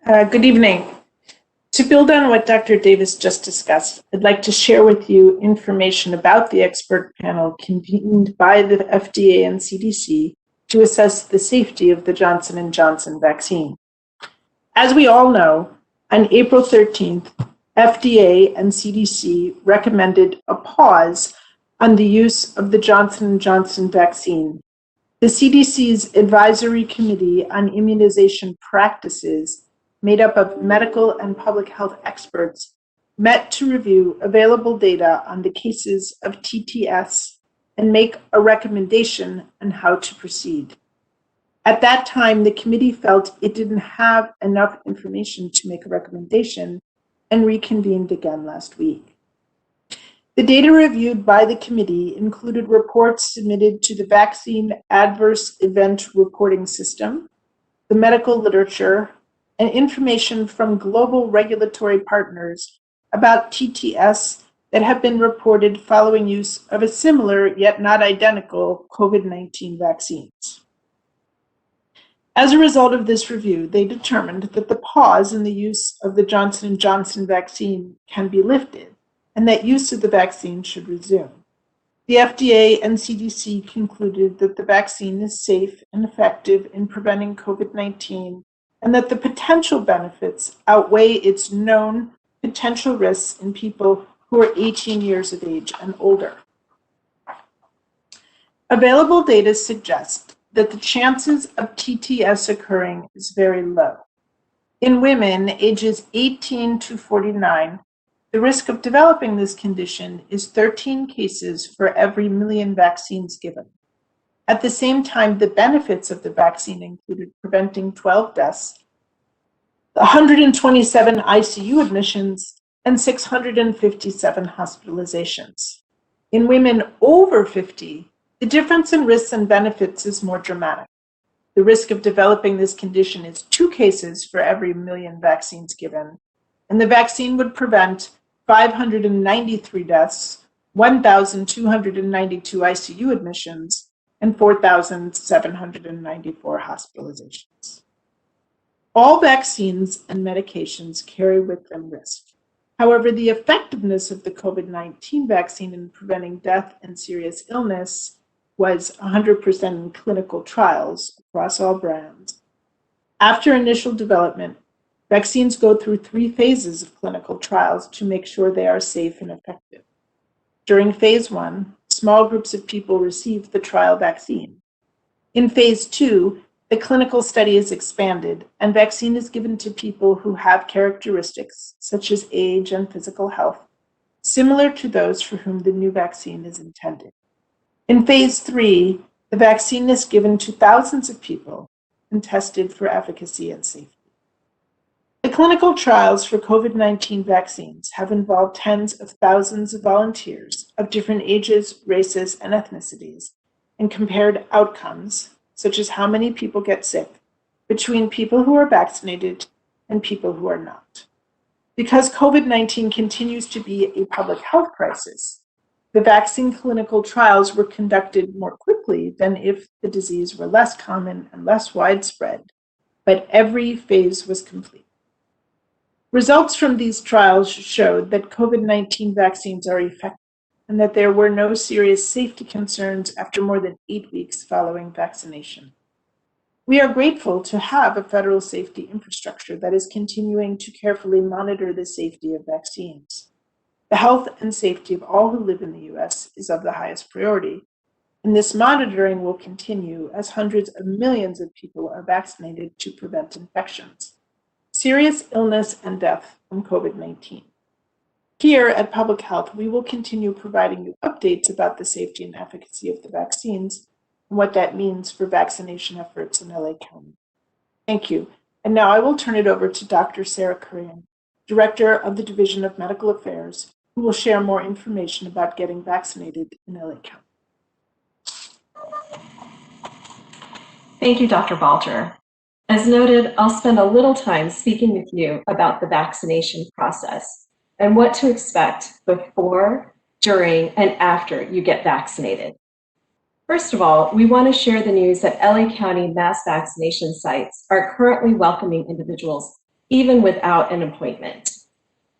Good evening. To build on what Dr. Davis just discussed, I'd like to share with you information about the expert panel convened by the FDA and CDC to assess the safety of the Johnson & Johnson vaccine. As we all know, on April 13th, FDA and CDC recommended a pause on the use of the Johnson & Johnson vaccine. The CDC's Advisory Committee on Immunization Practices, made up of medical and public health experts, met to review available data on the cases of TTS and make a recommendation on how to proceed. At that time, the committee felt it didn't have enough information to make a recommendation and reconvened again last week. The data reviewed by the committee included reports submitted to the Vaccine Adverse Event Reporting System, the medical literature, and information from global regulatory partners about TTS that have been reported following use of a similar yet not identical COVID-19 vaccines. As a result of this review, they determined that the pause in the use of the Johnson & Johnson vaccine can be lifted and that use of the vaccine should resume. The FDA and CDC concluded that the vaccine is safe and effective in preventing COVID-19 and that the potential benefits outweigh its known potential risks in people who are 18 years of age and older. Available data suggest that the chances of TTS occurring is very low. In women ages 18 to 49, the risk of developing this condition is 13 cases for every million vaccines given. At the same time, the benefits of the vaccine included preventing 12 deaths, 127 ICU admissions, and 657 hospitalizations. In women over 50, the difference in risks and benefits is more dramatic. The risk of developing this condition is 2 cases for every million vaccines given, and the vaccine would prevent 593 deaths, 1,292 ICU admissions, and 4,794 hospitalizations. All vaccines and medications carry with them risk. However, the effectiveness of the COVID-19 vaccine in preventing death and serious illness was 100% in clinical trials across all brands. After initial development, vaccines go through 3 phases of clinical trials to make sure they are safe and effective. During phase 1, small groups of people receive the trial vaccine. In phase 2, the clinical study is expanded and vaccine is given to people who have characteristics such as age and physical health, similar to those for whom the new vaccine is intended. In phase 3, the vaccine is given to thousands of people and tested for efficacy and safety. The clinical trials for COVID-19 vaccines have involved tens of thousands of volunteers of different ages, races, and ethnicities, and compared outcomes, such as how many people get sick, between people who are vaccinated and people who are not. Because COVID-19 continues to be a public health crisis, the vaccine clinical trials were conducted more quickly than if the disease were less common and less widespread, but every phase was complete. Results from these trials showed that COVID-19 vaccines are effective and that there were no serious safety concerns after more than 8 weeks following vaccination. We are grateful to have a federal safety infrastructure that is continuing to carefully monitor the safety of vaccines. The health and safety of all who live in the U.S. is of the highest priority, and this monitoring will continue as hundreds of millions of people are vaccinated to prevent infections, serious illness, and death from COVID-19. Here at Public Health, we will continue providing you updates about the safety and efficacy of the vaccines and what that means for vaccination efforts in LA County. Thank you. And now I will turn it over to Dr. Seira Kurian, Director of the Division of Medical Affairs, who will share more information about getting vaccinated in LA County. Thank you, Dr. Balter. As noted, I'll spend a little time speaking with you about the vaccination process and what to expect before, during, and after you get vaccinated. First of all, we want to share the news that LA County mass vaccination sites are currently welcoming individuals even without an appointment.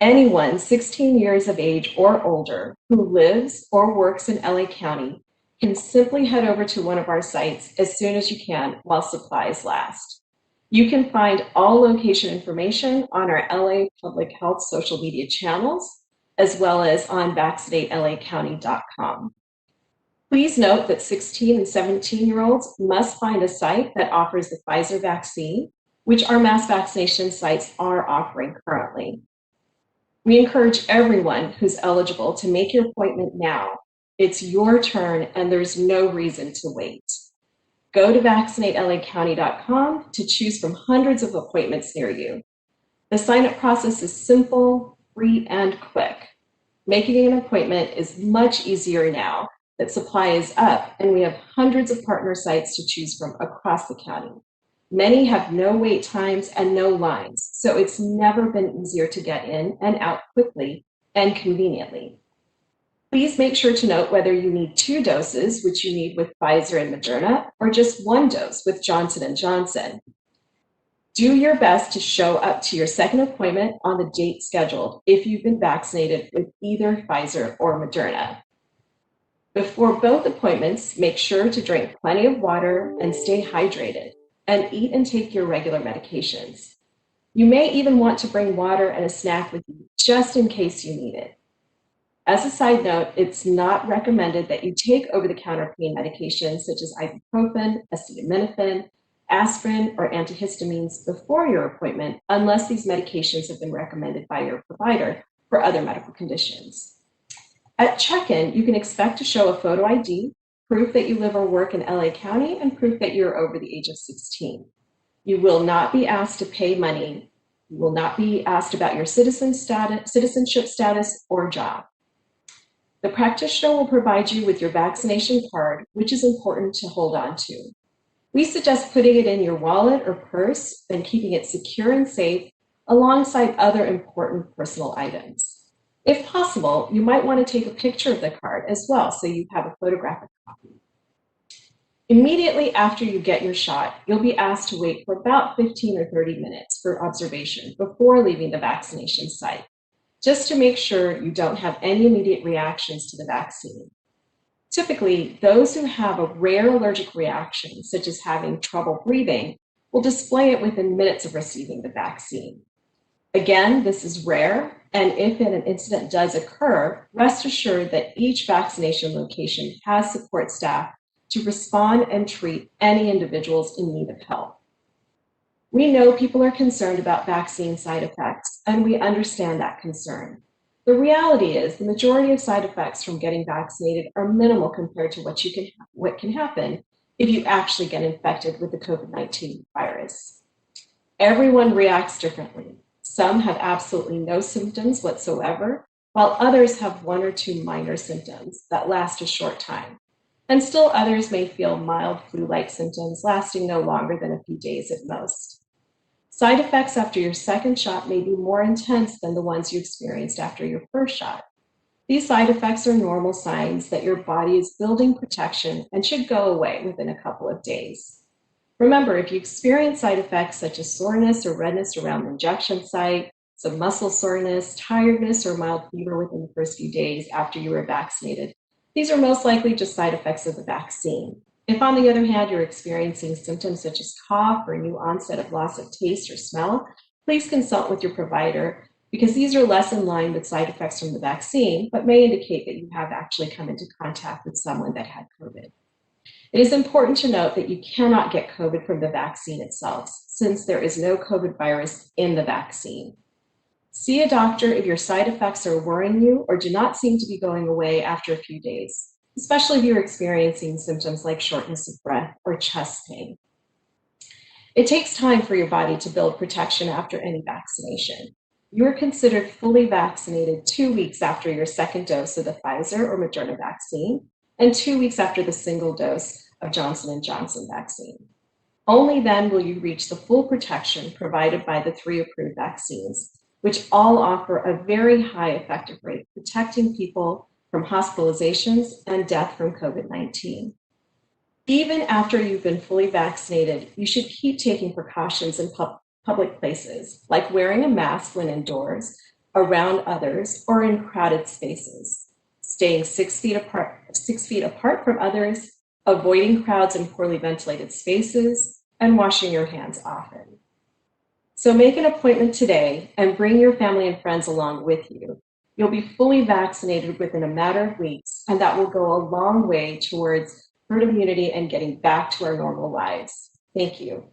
Anyone 16 years of age or older who lives or works in LA County can simply head over to one of our sites as soon as you can while supplies last. You can find all location information on our LA Public Health social media channels, as well as on vaccinatelacounty.com. Please note that 16 and 17-year-olds must find a site that offers the Pfizer vaccine, which our mass vaccination sites are offering currently. We encourage everyone who's eligible to make your appointment now. It's your turn and there's no reason to wait. Go to vaccinatelacounty.com to choose from hundreds of appointments near you. The sign-up process is simple, free, and quick. Making an appointment is much easier now that supply is up and we have hundreds of partner sites to choose from across the county. Many have no wait times and no lines, so it's never been easier to get in and out quickly and conveniently. Please make sure to note whether you need 2 doses, which you need with Pfizer and Moderna, or just 1 dose with Johnson & Johnson. Do your best to show up to your second appointment on the date scheduled if you've been vaccinated with either Pfizer or Moderna. Before both appointments, make sure to drink plenty of water and stay hydrated, and eat and take your regular medications. You may even want to bring water and a snack with you just in case you need it. As a side note, it's not recommended that you take over-the-counter pain medications such as ibuprofen, acetaminophen, aspirin, or antihistamines before your appointment unless these medications have been recommended by your provider for other medical conditions. At check-in, you can expect to show a photo ID, proof that you live or work in LA County, and proof that you're over the age of 16. You will not be asked to pay money. You will not be asked about your citizenship status or job. The practitioner will provide you with your vaccination card, which is important to hold on to. We suggest putting it in your wallet or purse and keeping it secure and safe alongside other important personal items. If possible, you might want to take a picture of the card as well so you have a photographic copy. Immediately after you get your shot, you'll be asked to wait for about 15 or 30 minutes for observation before leaving the vaccination site, just to make sure you don't have any immediate reactions to the vaccine. Typically, those who have a rare allergic reaction, such as having trouble breathing, will display it within minutes of receiving the vaccine. Again, this is rare, and if an incident does occur, rest assured that each vaccination location has support staff to respond and treat any individuals in need of help. We know people are concerned about vaccine side effects, and we understand that concern. The reality is the majority of side effects from getting vaccinated are minimal compared to what can happen if you actually get infected with the COVID-19 virus. Everyone reacts differently. Some have absolutely no symptoms whatsoever, while others have 1 or 2 minor symptoms that last a short time. And still others may feel mild flu-like symptoms lasting no longer than a few days at most. Side effects after your second shot may be more intense than the ones you experienced after your first shot. These side effects are normal signs that your body is building protection and should go away within a couple of days. Remember, if you experience side effects such as soreness or redness around the injection site, some muscle soreness, tiredness, or mild fever within the first few days after you were vaccinated, these are most likely just side effects of the vaccine. If, on the other hand, you're experiencing symptoms such as cough or new onset of loss of taste or smell, please consult with your provider because these are less in line with side effects from the vaccine, but may indicate that you have actually come into contact with someone that had COVID. It is important to note that you cannot get COVID from the vaccine itself, since there is no COVID virus in the vaccine. See a doctor if your side effects are worrying you or do not seem to be going away after a few days, especially if you're experiencing symptoms like shortness of breath or chest pain. It takes time for your body to build protection after any vaccination. You are considered fully vaccinated 2 weeks after your second dose of the Pfizer or Moderna vaccine and 2 weeks after the single dose of Johnson & Johnson vaccine. Only then will you reach the full protection provided by the 3 approved vaccines, which all offer a very high effective rate, protecting people from hospitalizations and death from COVID-19. Even after you've been fully vaccinated, you should keep taking precautions in public places, like wearing a mask when indoors, around others, or in crowded spaces, staying 6 feet apart from others, avoiding crowds in poorly ventilated spaces, and washing your hands often. So make an appointment today and bring your family and friends along with you. You'll be fully vaccinated within a matter of weeks, and that will go a long way towards herd immunity and getting back to our normal lives. Thank you.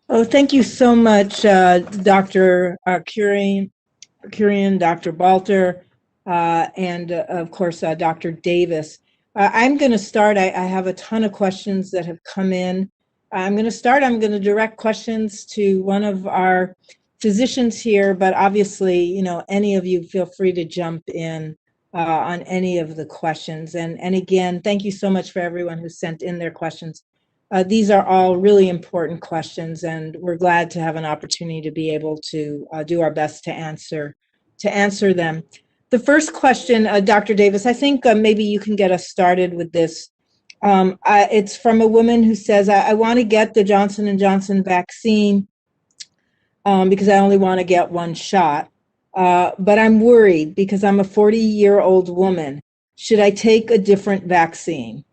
Oh, thank you so much, Dr. Kurian, Dr. Balter, and of course, Dr. Davis. I'm going to start. I have a ton of questions that have come in. I'm going to direct questions to one of our physicians here, but obviously, any of you feel free to jump in on any of the questions. And again, thank you so much for everyone who sent in their questions. These are all really important questions, and we're glad to have an opportunity to be able to do our best to answer them. The first question, Dr. Davis, I think maybe you can get us started with this. It's from a woman who says, I want to get the Johnson & Johnson vaccine because I only want to get one shot, but I'm worried because I'm a 40-year-old woman. Should I take a different vaccine?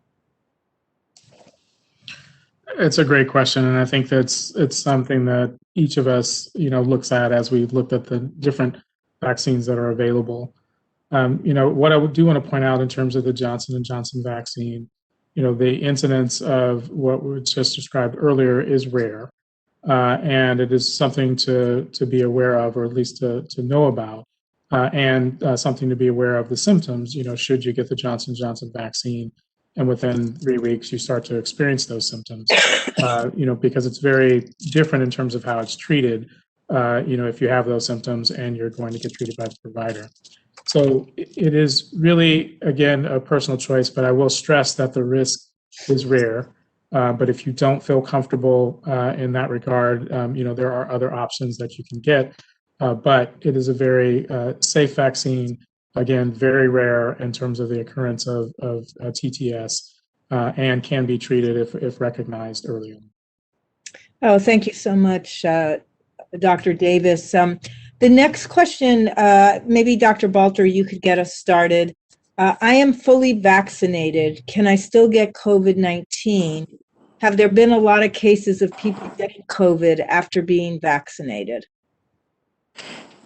It's a great question, and I think it's something that each of us, looks at as we looked at the different vaccines that are available. What I do want to point out in terms of the Johnson & Johnson vaccine, the incidence of what was just described earlier is rare, and it is something to be aware of, or at least to know about, and something to be aware of the symptoms. Should you get the Johnson & Johnson vaccine, and within 3 weeks you start to experience those symptoms, because it's very different in terms of how it's treated. If you have those symptoms and you're going to get treated by the provider. So it is really, again, a personal choice, but I will stress that the risk is rare. But if you don't feel comfortable in that regard, there are other options that you can get. But it is a very safe vaccine, again, very rare in terms of the occurrence of TTS, and can be treated if recognized early on. Oh, thank you so much, Dr. Davis. The next question, maybe Dr. Balter, you could get us started. I am fully vaccinated. Can I still get COVID-19? Have there been a lot of cases of people getting COVID after being vaccinated?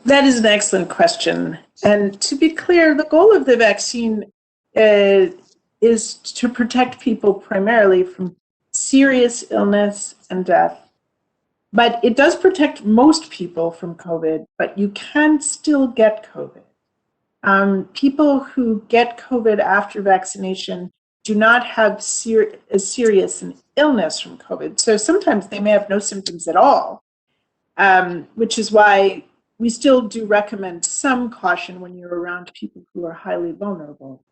That is an excellent question. And to be clear, the goal of the vaccine is to protect people primarily from serious illness and death. But it does protect most people from COVID, but you can still get COVID. People who get COVID after vaccination do not have as serious an illness from COVID. So sometimes they may have no symptoms at all, which is why we still do recommend some caution when you're around people who are highly vulnerable.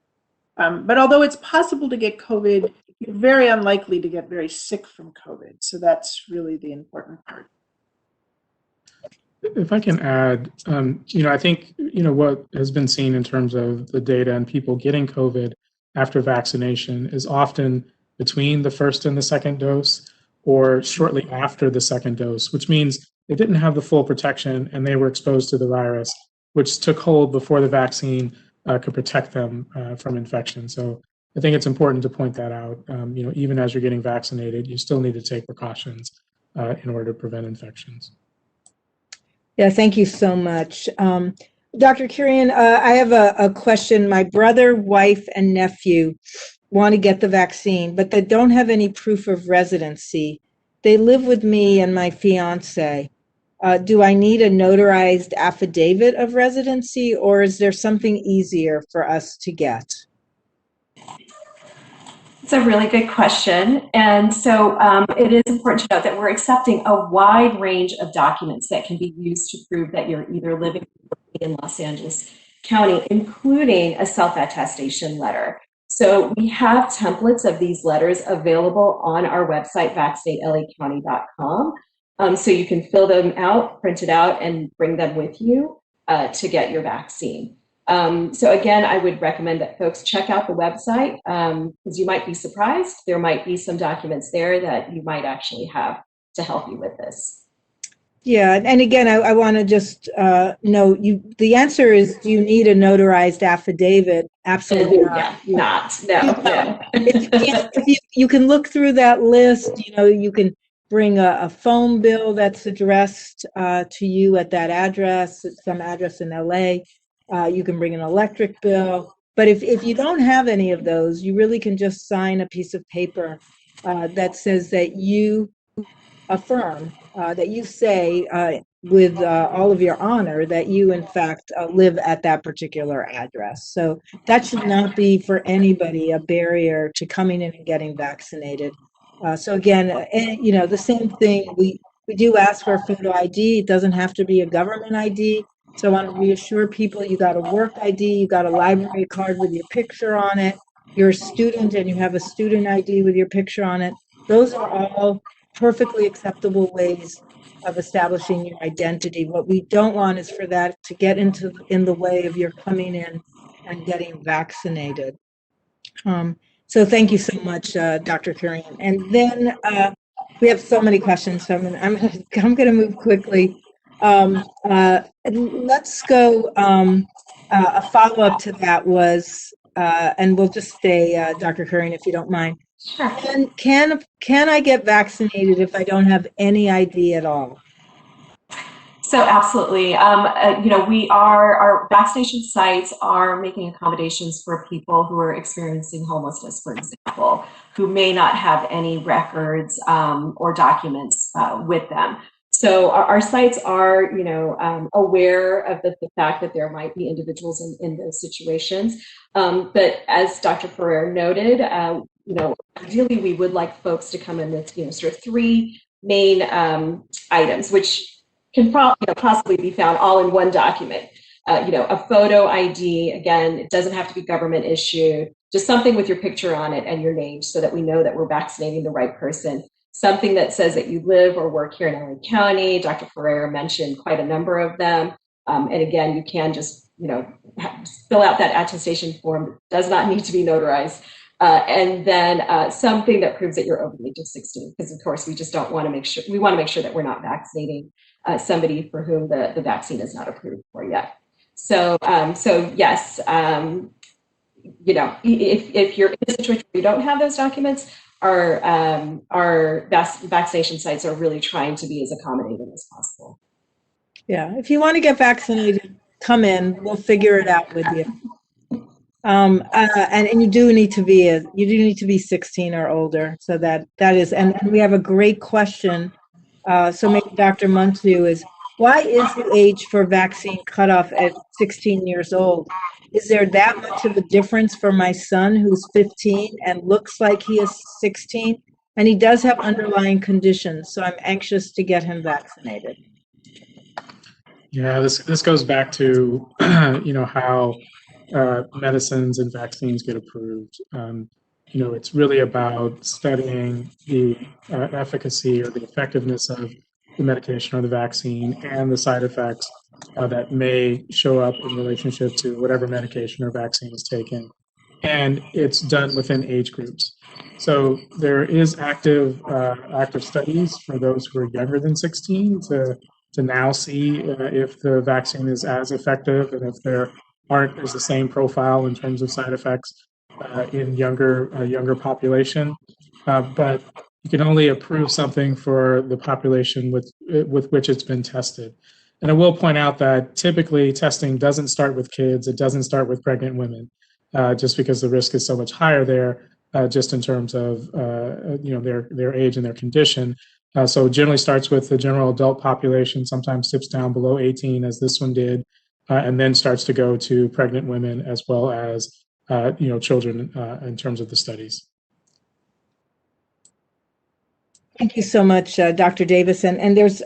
But although it's possible to get COVID, you're very unlikely to get very sick from COVID. So that's really the important part. If I can add, I think, what has been seen in terms of the data and people getting COVID after vaccination is often between the first and the second dose, or shortly after the second dose, which means they didn't have the full protection and they were exposed to the virus, which took hold before the vaccine could protect them from infection. So I think it's important to point that out. Even as you're getting vaccinated, you still need to take precautions in order to prevent infections. Yeah, thank you so much. Dr. Kurian, I have a question. My brother, wife, and nephew want to get the vaccine, but they don't have any proof of residency. They live with me and my fiance. Do I need a notarized affidavit of residency, or is there something easier for us to get? It's a really good question. And so it is important to note that we're accepting a wide range of documents that can be used to prove that you're either living in Los Angeles County, including a self-attestation letter. So we have templates of these letters available on our website, vaccinatelacounty.com. So you can fill them out, print it out, and bring them with you to get your vaccine. So again, I would recommend that folks check out the website because you might be surprised. There might be some documents there that you might actually have to help you with this. Yeah, and again, I want to just note the answer is, do you need a notarized affidavit? Absolutely not. Yeah, no. You can look through that list. You can bring a phone bill that's addressed to you at that address, at some address in LA. You can bring an electric bill. But if you don't have any of those, you really can just sign a piece of paper that says that you affirm, that you say with all of your honor that you, in fact, live at that particular address. So that should not be for anybody a barrier to coming in and getting vaccinated. So again, the same thing, we do ask for a photo ID. It doesn't have to be a government ID. So I want to reassure people, you got a work ID, you got a library card with your picture on it, you're a student and you have a student ID with your picture on it. Those are all perfectly acceptable ways of establishing your identity. What we don't want is for that to get in the way of your coming in and getting vaccinated. So thank you so much, Dr. Kurian. And then we have so many questions, so I'm going to move quickly. Let's go. A follow-up to that was, and we'll just stay, Dr. Kurian, if you don't mind. Sure. Can I get vaccinated if I don't have any ID at all? So absolutely, our vaccination sites are making accommodations for people who are experiencing homelessness, for example, who may not have any records or documents with them. So our sites are, aware of the fact that there might be individuals in those situations. But as Dr. Ferrer noted, ideally we would like folks to come in with, sort of three main items, which can possibly be found all in one document. A photo ID, again, it doesn't have to be government issued, just something with your picture on it and your name so that we know that we're vaccinating the right person. Something that says that you live or work here in LA County. Dr. Ferrer mentioned quite a number of them. And again, you can just, fill out that attestation form. It does not need to be notarized. And then something that proves that you're over the age of 16, because of course we just don't want to make sure, we want to make sure that we're not vaccinating somebody for whom the vaccine is not approved for yet. So yes, if you're in a situation where you don't have those documents, our vaccination sites are really trying to be as accommodating as possible. Yeah, if you want to get vaccinated, come in. We'll figure it out with you. And you do need to be 16 or older. So that is, and we have a great question. So maybe Dr. Muntu is, why is the age for vaccine cutoff at 16 years old? Is there that much of a difference for my son who's 15 and looks like he is 16? And he does have underlying conditions, so I'm anxious to get him vaccinated. Yeah, this goes back to, how medicines and vaccines get approved. It's really about studying the efficacy or the effectiveness of the medication or the vaccine and the side effects that may show up in relationship to whatever medication or vaccine is taken. And it's done within age groups. So there is active studies for those who are younger than 16 to now see if the vaccine is as effective and if there is the same profile in terms of side effects in younger population. But you can only approve something for the population with which it's been tested. And I will point out that typically testing doesn't start with kids. It doesn't start with pregnant women, just because the risk is so much higher there, just in terms of their age and their condition. So generally starts with the general adult population, sometimes tips down below 18, as this one did, and then starts to go to pregnant women as well as children in terms of the studies. Thank you so much, Dr. Davis. And there's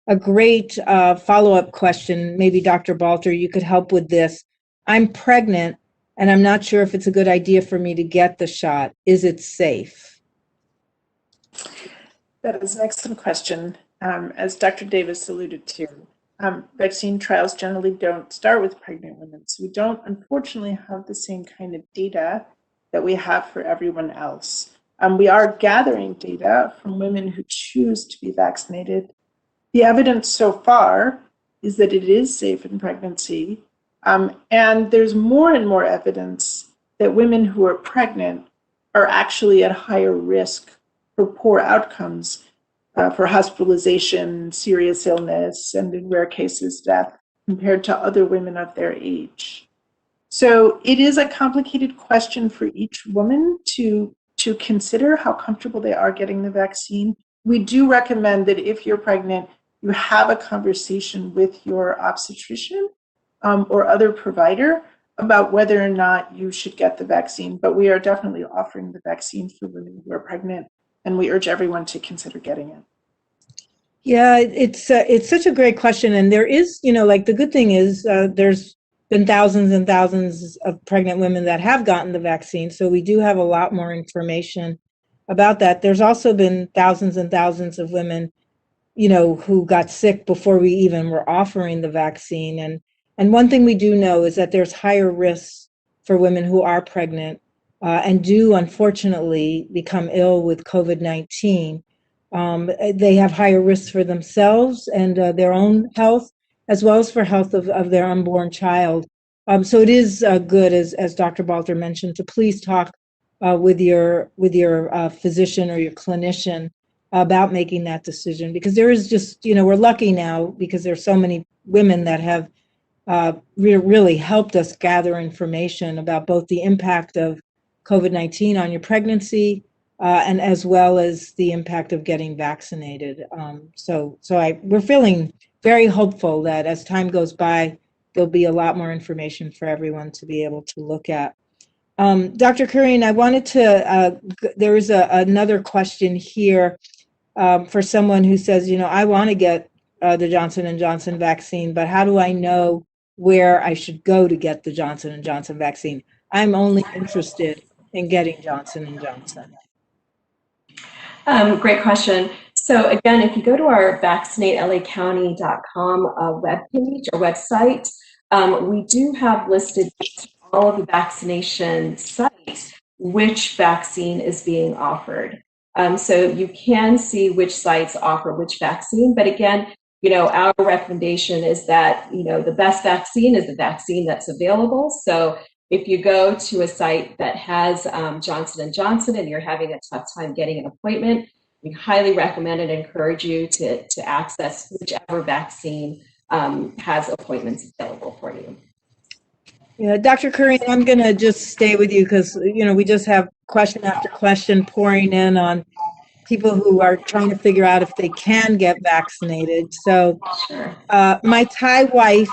a great follow-up question. Maybe Dr. Balter, you could help with this. I'm pregnant and I'm not sure if it's a good idea for me to get the shot. Is it safe? That is an excellent question. As Dr. Davis alluded to, vaccine trials generally don't start with pregnant women. So we don't, unfortunately, have the same kind of data that we have for everyone else. We are gathering data from women who choose to be vaccinated. The evidence so far is that it is safe in pregnancy. And there's more and more evidence that women who are pregnant are actually at higher risk for poor outcomes, for hospitalization, serious illness, and in rare cases, death, compared to other women of their age. So it is a complicated question for each woman to consider how comfortable they are getting the vaccine. We do recommend that if you're pregnant, you have a conversation with your obstetrician or other provider about whether or not you should get the vaccine. But we are definitely offering the vaccine for women who are pregnant, and we urge everyone to consider getting it. Yeah, it's such a great question, and there is, like the good thing is there's been thousands and thousands of pregnant women that have gotten the vaccine, so we do have a lot more information about that. There's also been thousands and thousands of women, who got sick before we even were offering the vaccine, and one thing we do know is that there's higher risks for women who are pregnant and do unfortunately become ill with COVID-19. They have higher risks for themselves and their own health, as well as for health of their unborn child. So it is good, as Dr. Balter mentioned, to please talk with your physician or your clinician about making that decision, because there is just, we're lucky now because there's so many women that have really helped us gather information about both the impact of COVID-19 on your pregnancy and as well as the impact of getting vaccinated. We're feeling very hopeful that as time goes by, there'll be a lot more information for everyone to be able to look at. Dr. Kurian, I wanted to, there is another question here for someone who says, I want to get the Johnson & Johnson vaccine, but how do I know where I should go to get the Johnson & Johnson vaccine? I'm only interested in getting Johnson & Johnson. Great question. So again, if you go to our vaccinatelacounty.com webpage or website, we do have listed all of the vaccination sites, which vaccine is being offered. So you can see which sites offer which vaccine, but again, our recommendation is that, the best vaccine is the vaccine that's available. So if you go to a site that has Johnson & Johnson and you're having a tough time getting an appointment, we highly recommend and encourage you to access whichever vaccine has appointments available for you. Yeah, Dr. Kurian, I'm going to just stay with you because, we just have question after question pouring in on people who are trying to figure out if they can get vaccinated. So my Thai wife,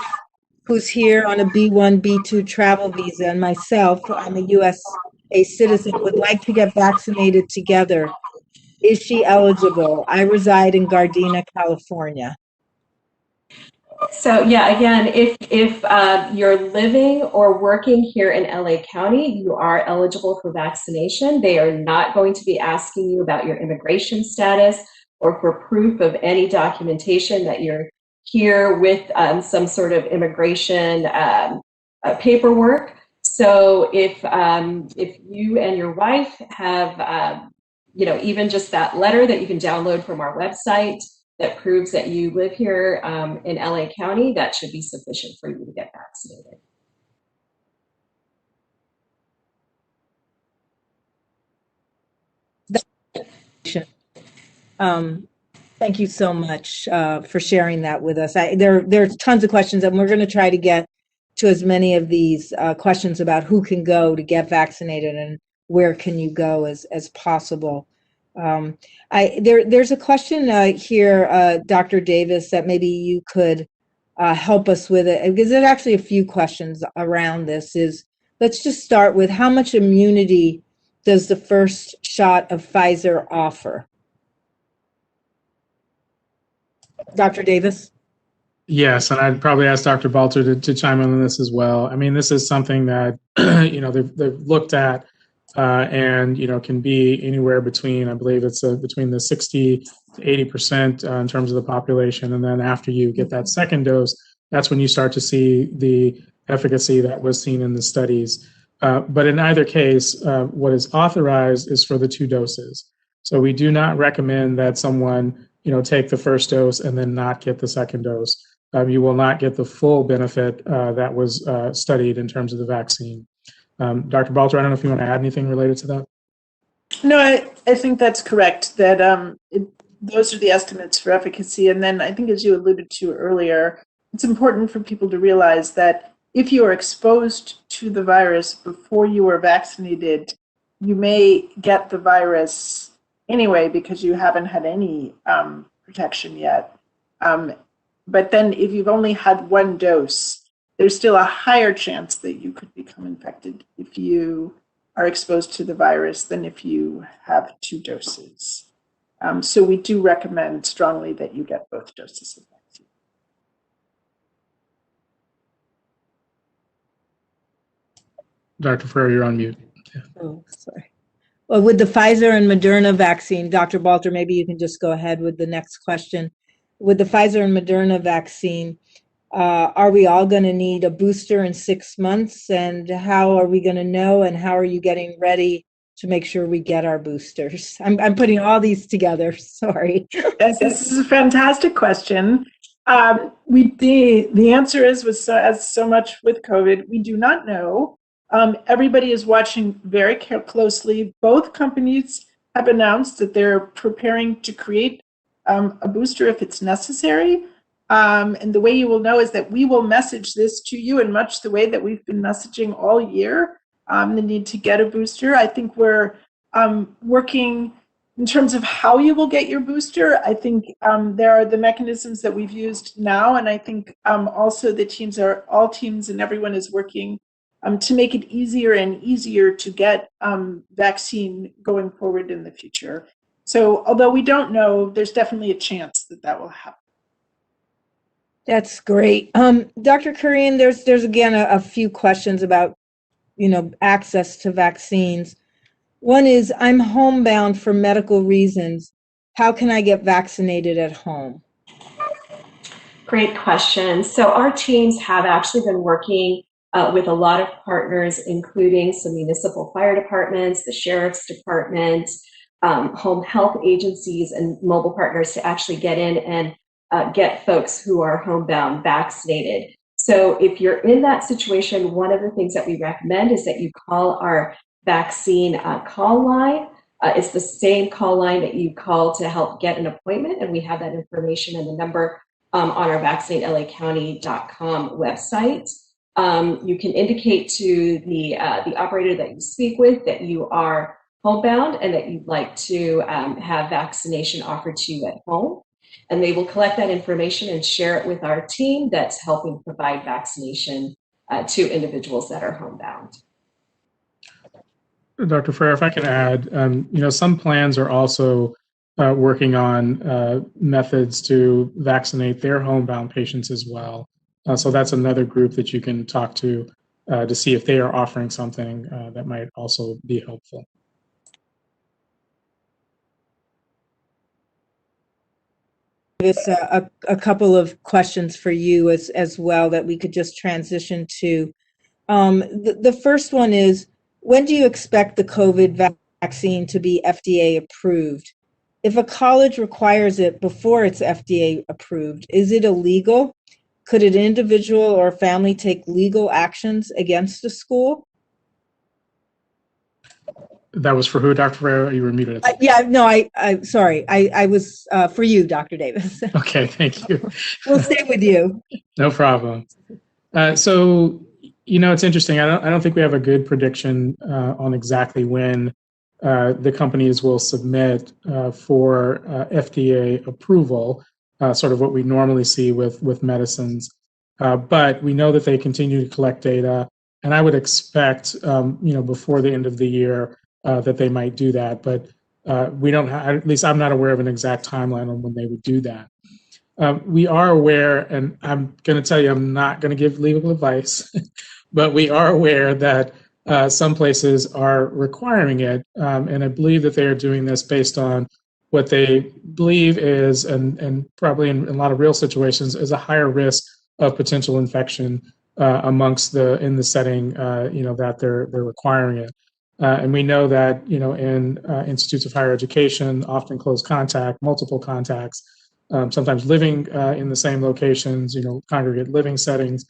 who's here on a B1, B2 travel visa, and myself, I'm a USA citizen, would like to get vaccinated together. Is she eligible? I reside in Gardena, California. So yeah, again, if you're living or working here in LA County, you are eligible for vaccination. They are not going to be asking you about your immigration status or for proof of any documentation that you're here with some sort of immigration paperwork. So if you and your wife have, even just that letter that you can download from our website that proves that you live here in LA County, that should be sufficient for you to get vaccinated. Thank you so much for sharing that with us. There's tons of questions, and we're going to try to get to as many of these questions about who can go to get vaccinated and where can you go as possible. There's a question here, Dr. Davis, that maybe you could help us with it, because there's actually a few questions around this. Let's just start with how much immunity does the first shot of Pfizer offer? Dr. Davis? Yes, and I'd probably ask Dr. Balter to chime in on this as well. I mean, this is something that, they've looked at and can be anywhere between, I believe it's between the 60 to 80% in terms of the population. And then after you get that second dose, that's when you start to see the efficacy that was seen in the studies. But in either case, what is authorized is for the 2 doses. So we do not recommend that someone take the first dose and then not get the second dose. You will not get the full benefit that was studied in terms of the vaccine. Dr. Balter, I don't know if you want to add anything related to that. No, I think that's correct, that those are the estimates for efficacy. And then I think, as you alluded to earlier, it's important for people to realize that if you are exposed to the virus before you are vaccinated, you may get the virus anyway because you haven't had any protection yet. But then if you've only had 1 dose, there's still a higher chance that you could become infected if you are exposed to the virus than if you have 2 doses. So we do recommend strongly that you get both doses of vaccine. Dr. Ferrer, you're on mute. Yeah. Oh, sorry. Well, with the Pfizer and Moderna vaccine, Dr. Balter, maybe you can just go ahead with the next question. With the Pfizer and Moderna vaccine, are we all going to need a booster in 6 months? And how are we going to know? And how are you getting ready to make sure we get our boosters? I'm putting all these together. Sorry. Yes, this is a fantastic question. The answer is, as so much with COVID, we do not know. Everybody is watching very closely. Both companies have announced that they're preparing to create a booster if it's necessary. And the way you will know is that we will message this to you in much the way that we've been messaging all year, the need to get a booster. I think we're working in terms of how you will get your booster. I think there are the mechanisms that we've used now, and I think also all teams and everyone is working to make it easier and easier to get vaccine going forward in the future. So although we don't know, there's definitely a chance that will happen. That's great. Dr. Kurian, there's again a few questions about, access to vaccines. One is, I'm homebound for medical reasons. How can I get vaccinated at home? Great question. So our teams have actually been working with a lot of partners, including some municipal fire departments, the sheriff's department, home health agencies, and mobile partners to actually get in and get folks who are homebound vaccinated. So if you're in that situation, one of the things that we recommend is that you call our vaccine call line. It's the same call line that you call to help get an appointment, and we have that information and the number on our vaccinatelacounty.com website. You can indicate to the operator that you speak with that you are homebound and that you'd like to have vaccination offered to you at home. And they will collect that information and share it with our team that's helping provide vaccination to individuals that are homebound. Dr. Ferrer, if I can add, some plans are also working on methods to vaccinate their homebound patients as well. So that's another group that you can talk to see if they are offering something that might also be helpful. This a couple of questions for you as well that we could just transition to. The first one is, when do you expect the COVID vaccine to be FDA approved? If a college requires it before it's FDA approved, is it illegal? Could an individual or family take legal actions against a school? That was for who, Dr. Ferrer? You were muted. Sorry. I was for you, Dr. Davis. Okay, thank you. We'll stay with you. No problem. So, it's interesting. I don't think we have a good prediction on exactly when the companies will submit for FDA approval, sort of what we normally see with medicines. But we know that they continue to collect data, and I would expect, before the end of the year, that they might do that, but we don't have, at least I'm not aware of an exact timeline on when they would do that. We are aware, and I'm going to tell you, I'm not going to give legal advice, but we are aware that some places are requiring it, and I believe that they are doing this based on what they believe is, and probably in a lot of real situations, is a higher risk of potential infection amongst in the setting, that they're requiring it. And we know that, in institutes of higher education, often close contact, multiple contacts, sometimes living in the same locations, congregate living settings,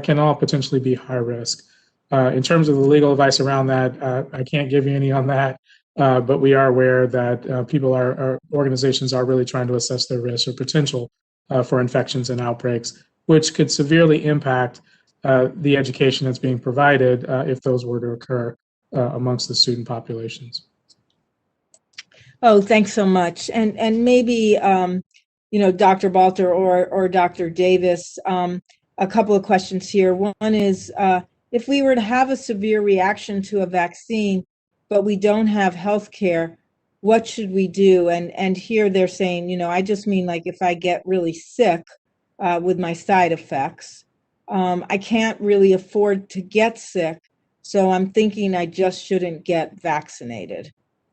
can all potentially be high risk. In terms of the legal advice around that, I can't give you any on that, but we are aware that organizations are really trying to assess their risk or potential for infections and outbreaks, which could severely impact the education that's being provided if those were to occur amongst the student populations. Oh, thanks so much. And maybe, Dr. Balter or Dr. Davis, a couple of questions here. One is, if we were to have a severe reaction to a vaccine, but we don't have health care, what should we do? And here they're saying, I just mean like if I get really sick with my side effects, I can't really afford to get sick. So I'm thinking I just shouldn't get vaccinated.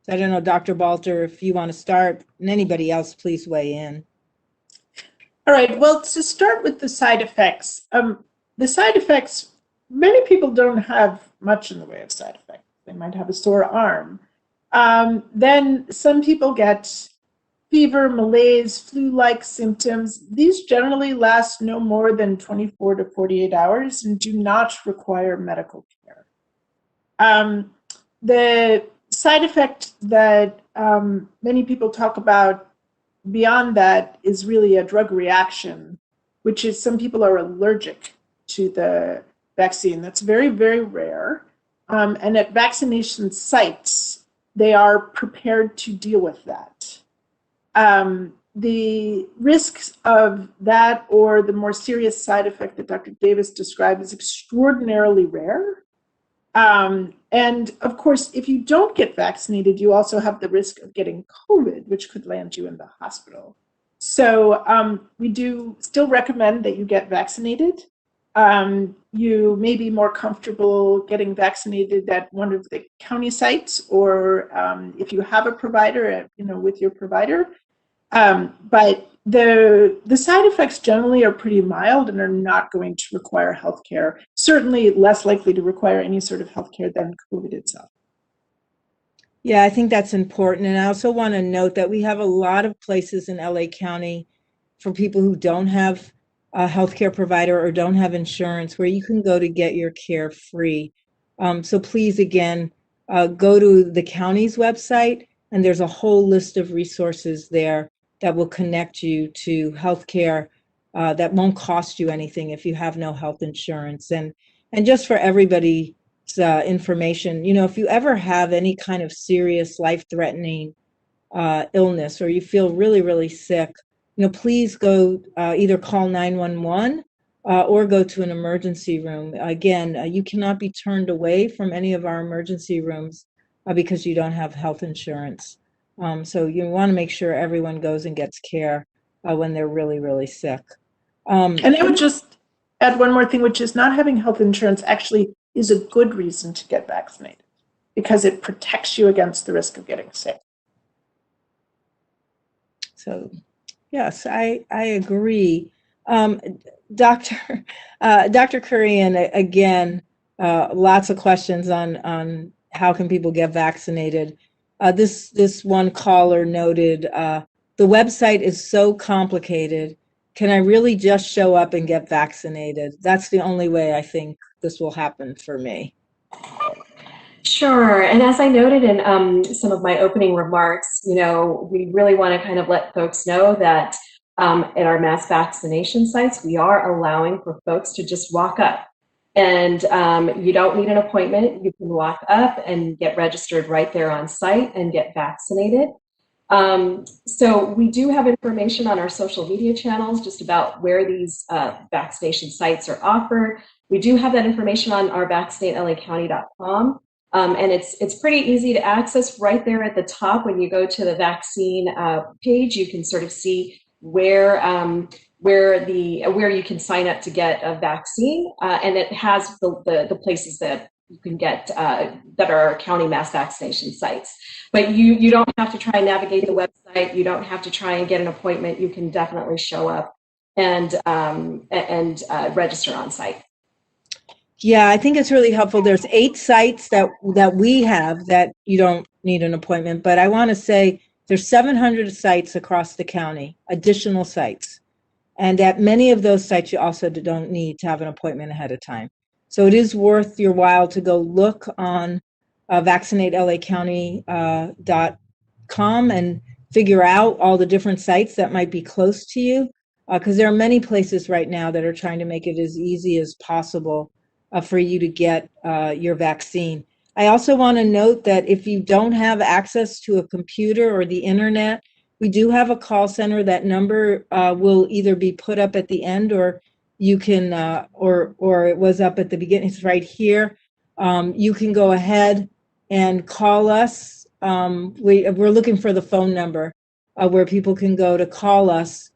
I don't know, Dr. Balter, if you want to start, and anybody else, please weigh in. All right, well, to start with the side effects, many people don't have much in the way of side effects. They might have a sore arm. Then some people get fever, malaise, flu-like symptoms. These generally last no more than 24 to 48 hours and do not require medical care. The side effect that many people talk about beyond that is really a drug reaction, which is some people are allergic to the vaccine. That's very, very rare. And at vaccination sites, they are prepared to deal with that. The risks of that or the more serious side effect that Dr. Davis described is extraordinarily rare. And of course, if you don't get vaccinated, you also have the risk of getting COVID, which could land you in the hospital. So we do still recommend that you get vaccinated. You may be more comfortable getting vaccinated at one of the county sites, or if you have a provider, with your provider. But the side effects generally are pretty mild and are not going to require healthcare. Certainly less likely to require any sort of healthcare than COVID itself. Yeah, I think that's important. And I also want to note that we have a lot of places in LA County for people who don't have a healthcare provider or don't have insurance where you can go to get your care free. So please, again, go to the county's website, and there's a whole list of resources there that will connect you to healthcare that won't cost you anything if you have no health insurance. And just for everybody's information, if you ever have any kind of serious life-threatening illness, or you feel really, really sick, please go either call 911 or go to an emergency room. Again, you cannot be turned away from any of our emergency rooms because you don't have health insurance. So you want to make sure everyone goes and gets care when they're really, really sick. And I would just add one more thing, which is not having health insurance actually is a good reason to get vaccinated because it protects you against the risk of getting sick. So, yes, I agree. Dr. Kurian, again, lots of questions on how can people get vaccinated. This one caller noted, the website is so complicated. Can I really just show up and get vaccinated? That's the only way I think this will happen for me. Sure. And as I noted in some of my opening remarks, we really want to kind of let folks know that at our mass vaccination sites, we are allowing for folks to just walk up. And you don't need an appointment. You can walk up and get registered right there on site and get vaccinated. So we do have information on our social media channels just about where these vaccination sites are offered. We do have that information on our vaccinatelacounty.com. And it's pretty easy to access right there at the top. When you go to the vaccine page, you can sort of see where you can sign up to get a vaccine, and it has the places that you can get that are county mass vaccination sites. But you don't have to try and navigate the website. You don't have to try and get an appointment. You can definitely show up and register on site. Yeah, I think it's really helpful. There's 8 sites that we have that you don't need an appointment, but I want to say there's 700 sites across the county, additional sites. And at many of those sites, you also don't need to have an appointment ahead of time. So it is worth your while to go look on vaccinatelacounty.com and figure out all the different sites that might be close to you, because there are many places right now that are trying to make it as easy as possible for you to get your vaccine. I also want to note that if you don't have access to a computer or the internet, we do have a call center. That number will either be put up at the end, or you can, or it was up at the beginning. It's right here. You can go ahead and call us. We're looking for the phone number where people can go to call us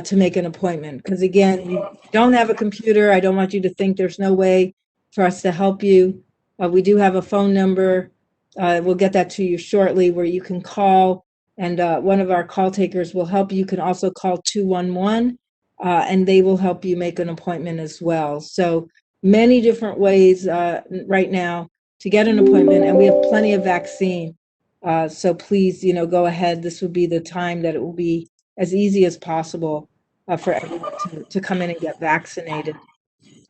to make an appointment. Because again, you don't have a computer. I don't want you to think there's no way for us to help you. We do have a phone number. We'll get that to you shortly, where you can call, and one of our call takers will help you. You can also call 211, and they will help you make an appointment as well. So many different ways right now to get an appointment, and we have plenty of vaccine. So please, go ahead. This would be the time that it will be as easy as possible for everyone to come in and get vaccinated.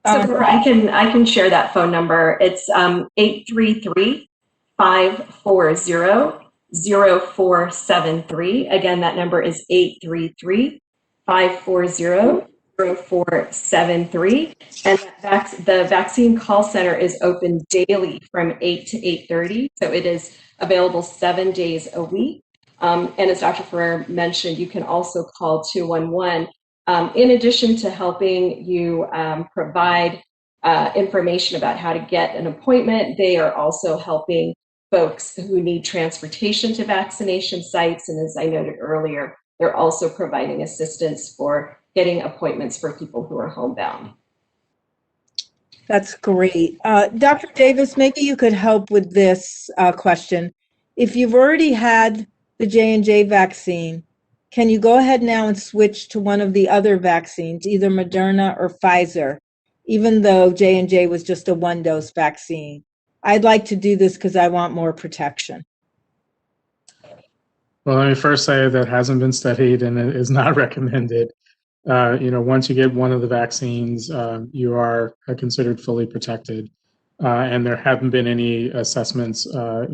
So I can share that phone number. It's 833-540-0473. Again, that number is 833-540-0473. And the vaccine call center is open daily from 8 to 8:30. So it is available 7 days a week. And as Dr. Ferrer mentioned, you can also call 211. In addition to helping you provide information about how to get an appointment, they are also helping folks who need transportation to vaccination sites. And as I noted earlier, they're also providing assistance for getting appointments for people who are homebound. That's great. Dr. Davis, maybe you could help with this question. If you've already had the J&J vaccine, can you go ahead now and switch to one of the other vaccines, either Moderna or Pfizer, even though J&J was just a 1-dose vaccine? I'd like to do this because I want more protection. Well, let me first say that hasn't been studied and it is not recommended. Once you get one of the vaccines, you are considered fully protected. And there haven't been any assessments, or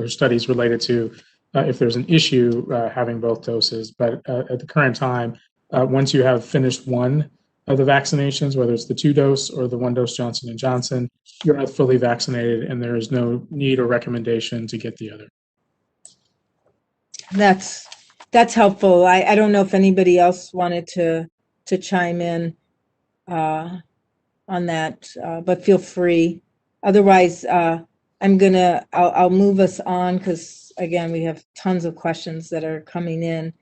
studies related to if there's an issue having both doses. But at the current time, once you have finished one of the vaccinations, whether it's the 2-dose or the 1-dose Johnson & Johnson, you're fully vaccinated and there is no need or recommendation to get the other. That's helpful. I don't know if anybody else wanted to chime in on that, but feel free. Otherwise, I'll move us on, because again, we have tons of questions that are coming in.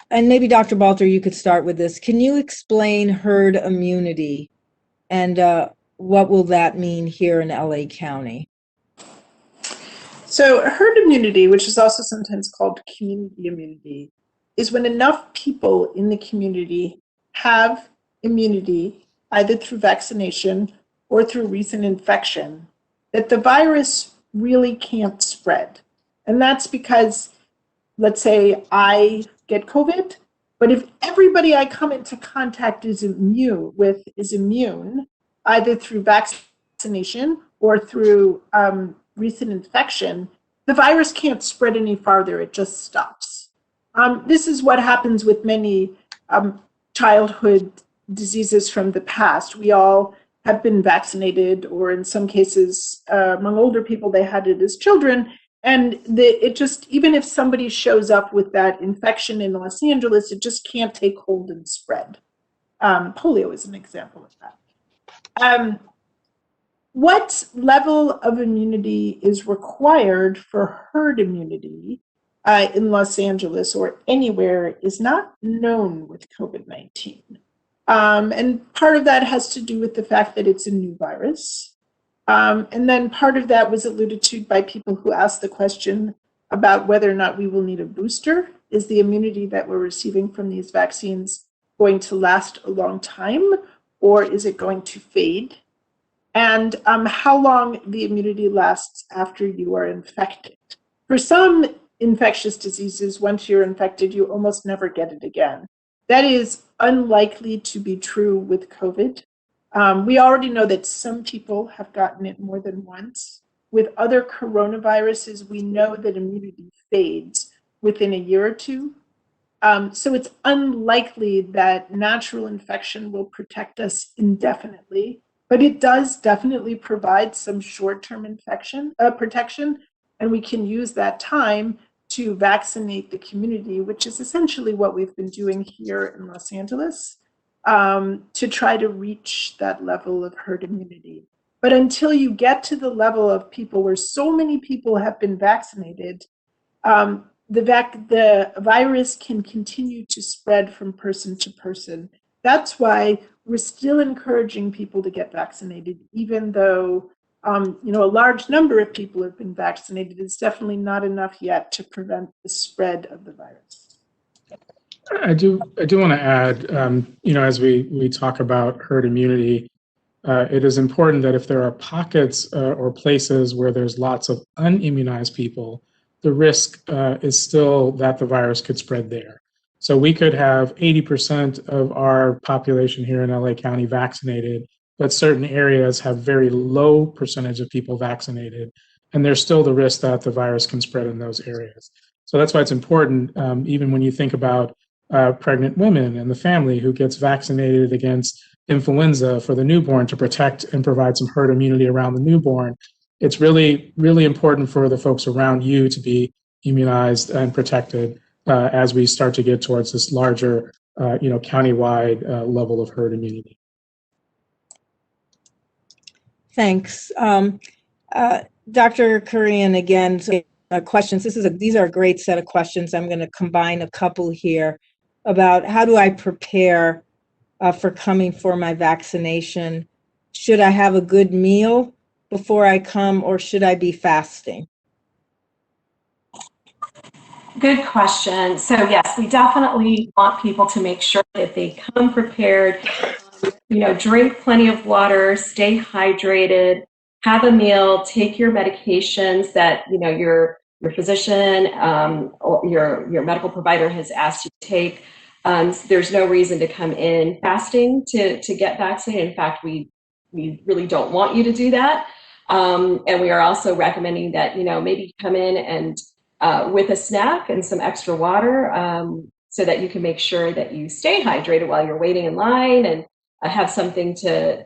And maybe Dr. Balter, you could start with this. Can you explain herd immunity, and what will that mean here in LA County? So herd immunity, which is also sometimes called community immunity, is when enough people in the community have immunity, either through vaccination or through recent infection, that the virus really can't spread. And that's because, let's say I get COVID, but if everybody I come into contact is immune, either through vaccination or through recent infection, the virus can't spread any farther. It just stops. This is what happens with many childhood diseases from the past. We all have been vaccinated, or in some cases, among older people, they had it as children. And it just, even if somebody shows up with that infection in Los Angeles, it just can't take hold and spread. Polio is an example of that. What level of immunity is required for herd immunity in Los Angeles or anywhere is not known with COVID-19. And part of that has to do with the fact that it's a new virus. And then part of that was alluded to by people who asked the question about whether or not we will need a booster. Is the immunity that we're receiving from these vaccines going to last a long time, or is it going to fade? And how long the immunity lasts after you are infected. For some infectious diseases, once you're infected, you almost never get it again. That is unlikely to be true with COVID. We already know that some people have gotten it more than once. With other coronaviruses, we know that immunity fades within a year or two. So it's unlikely that natural infection will protect us indefinitely, but it does definitely provide some short-term protection, and we can use that time to vaccinate the community, which is essentially what we've been doing here in Los Angeles, to try to reach that level of herd immunity. But until you get to the level of people where so many people have been vaccinated, the virus can continue to spread from person to person. That's why we're still encouraging people to get vaccinated, even though a large number of people have been vaccinated. It's definitely not enough yet to prevent the spread of the virus. I do want to add, as we talk about herd immunity, it is important that if there are pockets or places where there's lots of unimmunized people, the risk is still that the virus could spread there. So we could have 80% of our population here in LA County vaccinated, but certain areas have very low percentage of people vaccinated, and there's still the risk that the virus can spread in those areas. So that's why it's important, even when you think about pregnant women and the family who gets vaccinated against influenza for the newborn to protect and provide some herd immunity around the newborn. It's really, really important for the folks around you to be immunized and protected as we start to get towards this larger, countywide level of herd immunity. Thanks. Dr. Kurian, again, questions. These are a great set of questions. I'm going to combine a couple here about how do I prepare for coming for my vaccination? Should I have a good meal before I come, or should I be fasting? Good question. So yes, we definitely want people to make sure that they come prepared, drink plenty of water, stay hydrated, have a meal, take your medications that, your physician or your medical provider has asked you to take. There's no reason to come in fasting to get vaccinated. In fact, we really don't want you to do that. And we are also recommending that, maybe come in and with a snack and some extra water so that you can make sure that you stay hydrated while you're waiting in line, and have something to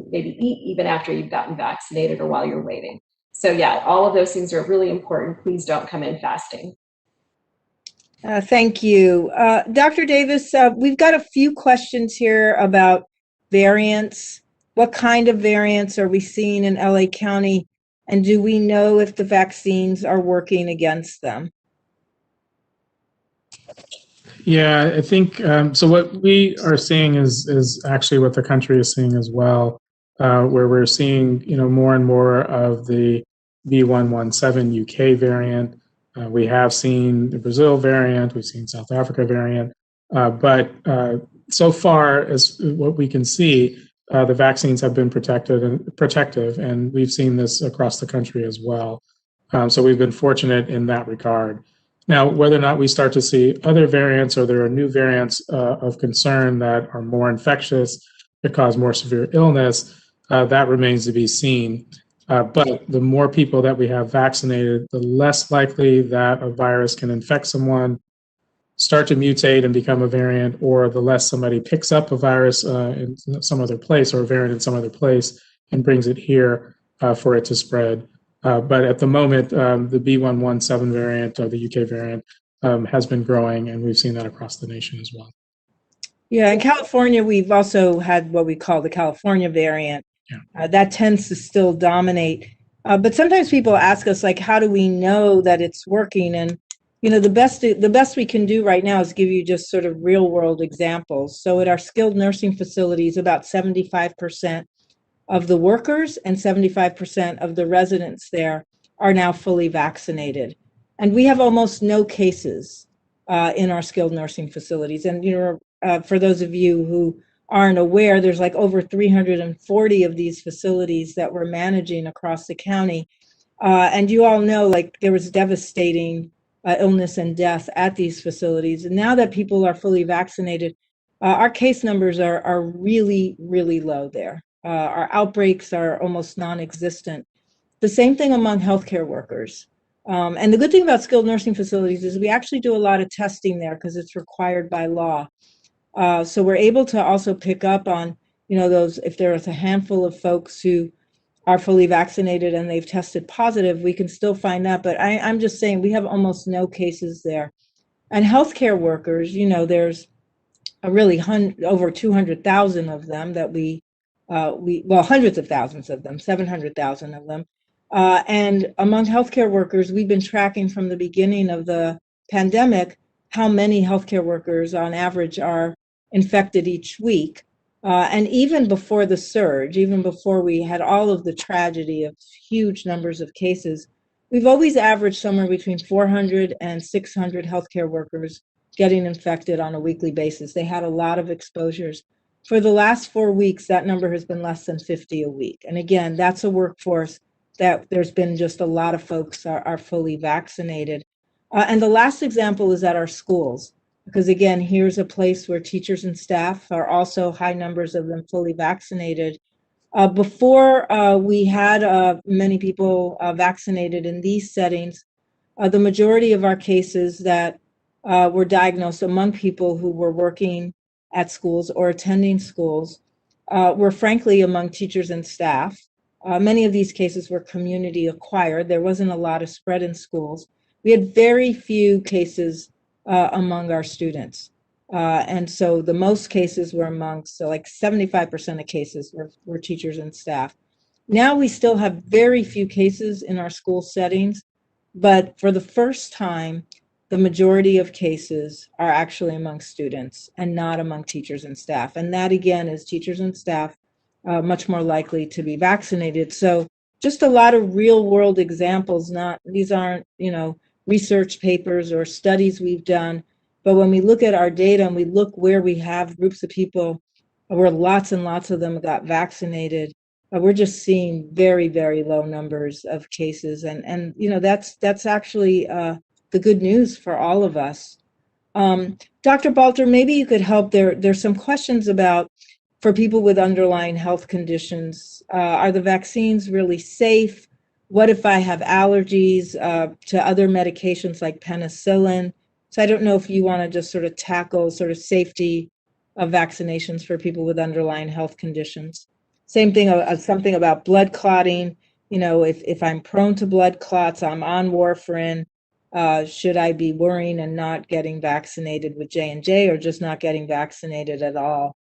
maybe eat even after you've gotten vaccinated or while you're waiting. So yeah, all of those things are really important. Please don't come in fasting. Thank you. Dr. Davis, we've got a few questions here about variants. What kind of variants are we seeing in LA County? And do we know if the vaccines are working against them? Yeah, I think so. What we are seeing is actually what the country is seeing as well, where we're seeing more and more of the B117 UK variant. We have seen the Brazil variant. We've seen South Africa variant, but so far as what we can see, the vaccines have been protective, and we've seen this across the country as well. So we've been fortunate in that regard. Now, whether or not we start to see other variants or there are new variants of concern that are more infectious, that cause more severe illness, that remains to be seen. But the more people that we have vaccinated, the less likely that a virus can infect someone, start to mutate and become a variant, or the less somebody picks up a virus in some other place or a variant in some other place and brings it here for it to spread. But at the moment, the B117 variant or the UK variant has been growing, and we've seen that across the nation as well. Yeah, in California, we've also had what we call the California variant. Yeah. That tends to still dominate. But sometimes people ask us, like, how do we know that it's working? And the best we can do right now is give you just sort of real world examples. So at our skilled nursing facilities, about 75% of the workers and 75% of the residents there are now fully vaccinated. And we have almost no cases in our skilled nursing facilities. And, for those of you who aren't aware, there's like over 340 of these facilities that we're managing across the county. And you all know, like, there was devastating illness and death at these facilities. And now that people are fully vaccinated, our case numbers are really, really low there. Our outbreaks are almost non-existent. The same thing among healthcare workers. And the good thing about skilled nursing facilities is we actually do a lot of testing there because it's required by law. So we're able to also pick up on, those, if there's a handful of folks who are fully vaccinated and they've tested positive, we can still find that. But I'm just saying we have almost no cases there. And healthcare workers, there's really over 200,000 of them that well, hundreds of thousands of them, 700,000 of them. And among healthcare workers, we've been tracking from the beginning of the pandemic how many healthcare workers on average are infected each week. And even before the surge, even before we had all of the tragedy of huge numbers of cases, we've always averaged somewhere between 400 and 600 healthcare workers getting infected on a weekly basis. They had a lot of exposures. For the last 4 weeks, that number has been less than 50 a week. And again, that's a workforce that there's been just a lot of folks are fully vaccinated. And the last example is at our schools, because again, here's a place where teachers and staff are also high numbers of them fully vaccinated. Before we had many people vaccinated in these settings, the majority of our cases that were diagnosed among people who were working at schools or attending schools were frankly among teachers and staff. Many of these cases were community acquired. There wasn't a lot of spread in schools. We had very few cases among our students. And so the most cases were so like 75% of cases were teachers and staff. Now we still have very few cases in our school settings, but for the first time, the majority of cases are actually among students and not among teachers and staff. And that, again, is teachers and staff much more likely to be vaccinated. So just a lot of real world examples. These aren't, research papers or studies we've done, but when we look at our data and we look where we have groups of people where lots and lots of them got vaccinated, we're just seeing very, very low numbers of cases. And that's actually the good news for all of us. Dr. Balter, maybe you could help. There's some questions about, for people with underlying health conditions, are the vaccines really safe? What if I have allergies to other medications like penicillin? So I don't know if you want to just sort of tackle sort of safety of vaccinations for people with underlying health conditions. Same thing, something about blood clotting. If I'm prone to blood clots, I'm on warfarin. Should I be worrying and not getting vaccinated with J&J or just not getting vaccinated at all?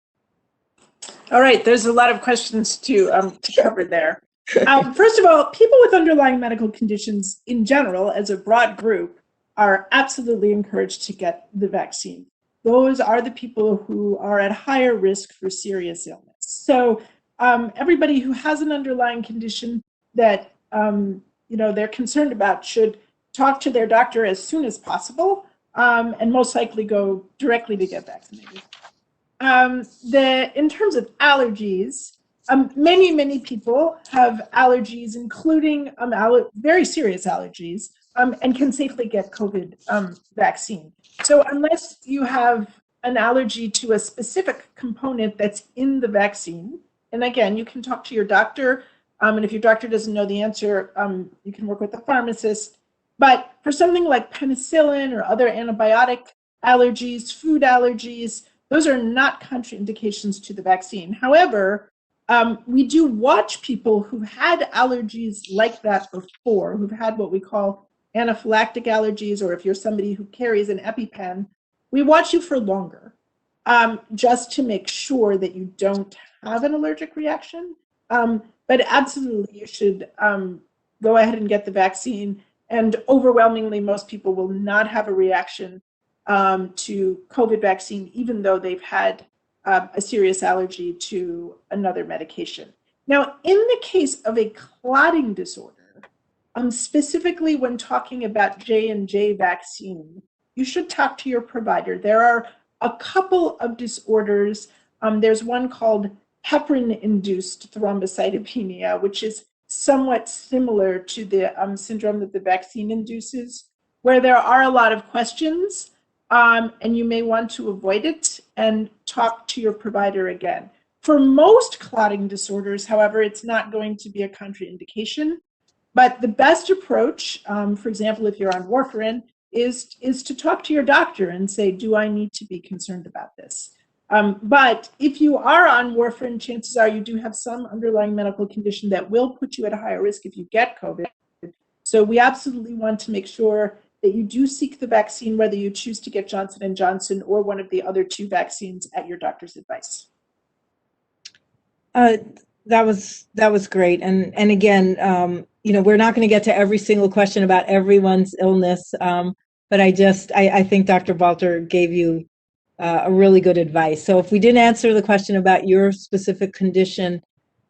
All right, there's a lot of questions to cover there. First of all, people with underlying medical conditions in general, as a broad group, are absolutely encouraged to get the vaccine. Those are the people who are at higher risk for serious illness. So everybody who has an underlying condition that they're concerned about should talk to their doctor as soon as possible and most likely go directly to get vaccinated. In terms of allergies, many people have allergies, including very serious allergies, and can safely get COVID vaccine. So unless you have an allergy to a specific component that's in the vaccine, and again, you can talk to your doctor, and if your doctor doesn't know the answer, you can work with a pharmacist. But for something like penicillin or other antibiotic allergies, food allergies, those are not contraindications to the vaccine. However, we do watch people who've had allergies like that before, who've had what we call anaphylactic allergies, or if you're somebody who carries an EpiPen, we watch you for longer, just to make sure that you don't have an allergic reaction. But absolutely, you should go ahead and get the vaccine. And overwhelmingly, most people will not have a reaction to COVID vaccine, even though they've had a serious allergy to another medication. Now, in the case of a clotting disorder, specifically when talking about J&J vaccine, you should talk to your provider. There are a couple of disorders. There's one called heparin-induced thrombocytopenia, which is somewhat similar to the syndrome that the vaccine induces, where there are a lot of questions, and you may want to avoid it and talk to your provider again. For most clotting disorders, however, it's not going to be a contraindication. But the best approach, for example, if you're on warfarin, is to talk to your doctor and say, do I need to be concerned about this? But if you are on warfarin, chances are you do have some underlying medical condition that will put you at a higher risk if you get COVID. So we absolutely want to make sure that you do seek the vaccine, whether you choose to get Johnson & Johnson or one of the other 2 vaccines at your doctor's advice. That was great. And again, we're not going to get to every single question about everyone's illness, but I think Dr. Balter gave you a really good advice. So if we didn't answer the question about your specific condition,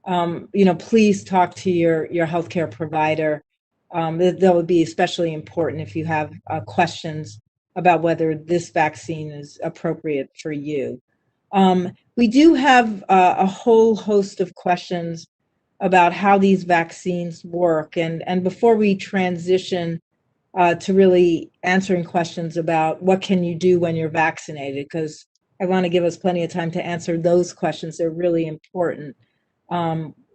please talk to your healthcare provider. That would be especially important if you have questions about whether this vaccine is appropriate for you. We do have a whole host of questions about how these vaccines work. And before we transition to really answering questions about what can you do when you're vaccinated, because I want to give us plenty of time to answer those questions. They're really important.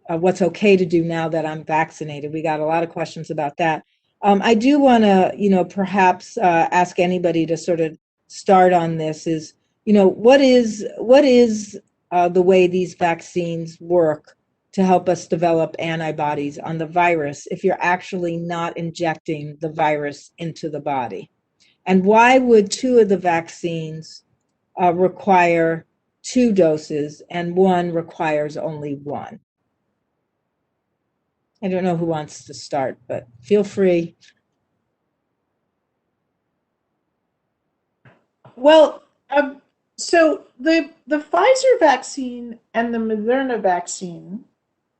What's okay to do now that I'm vaccinated? We got a lot of questions about that. I do want to, perhaps ask anybody to sort of start on this is, what is the way these vaccines work to help us develop antibodies on the virus if you're actually not injecting the virus into the body? And why would 2 of the vaccines require 2 doses and one requires only 1? I don't know who wants to start, but feel free. Well, so the Pfizer vaccine and the Moderna vaccine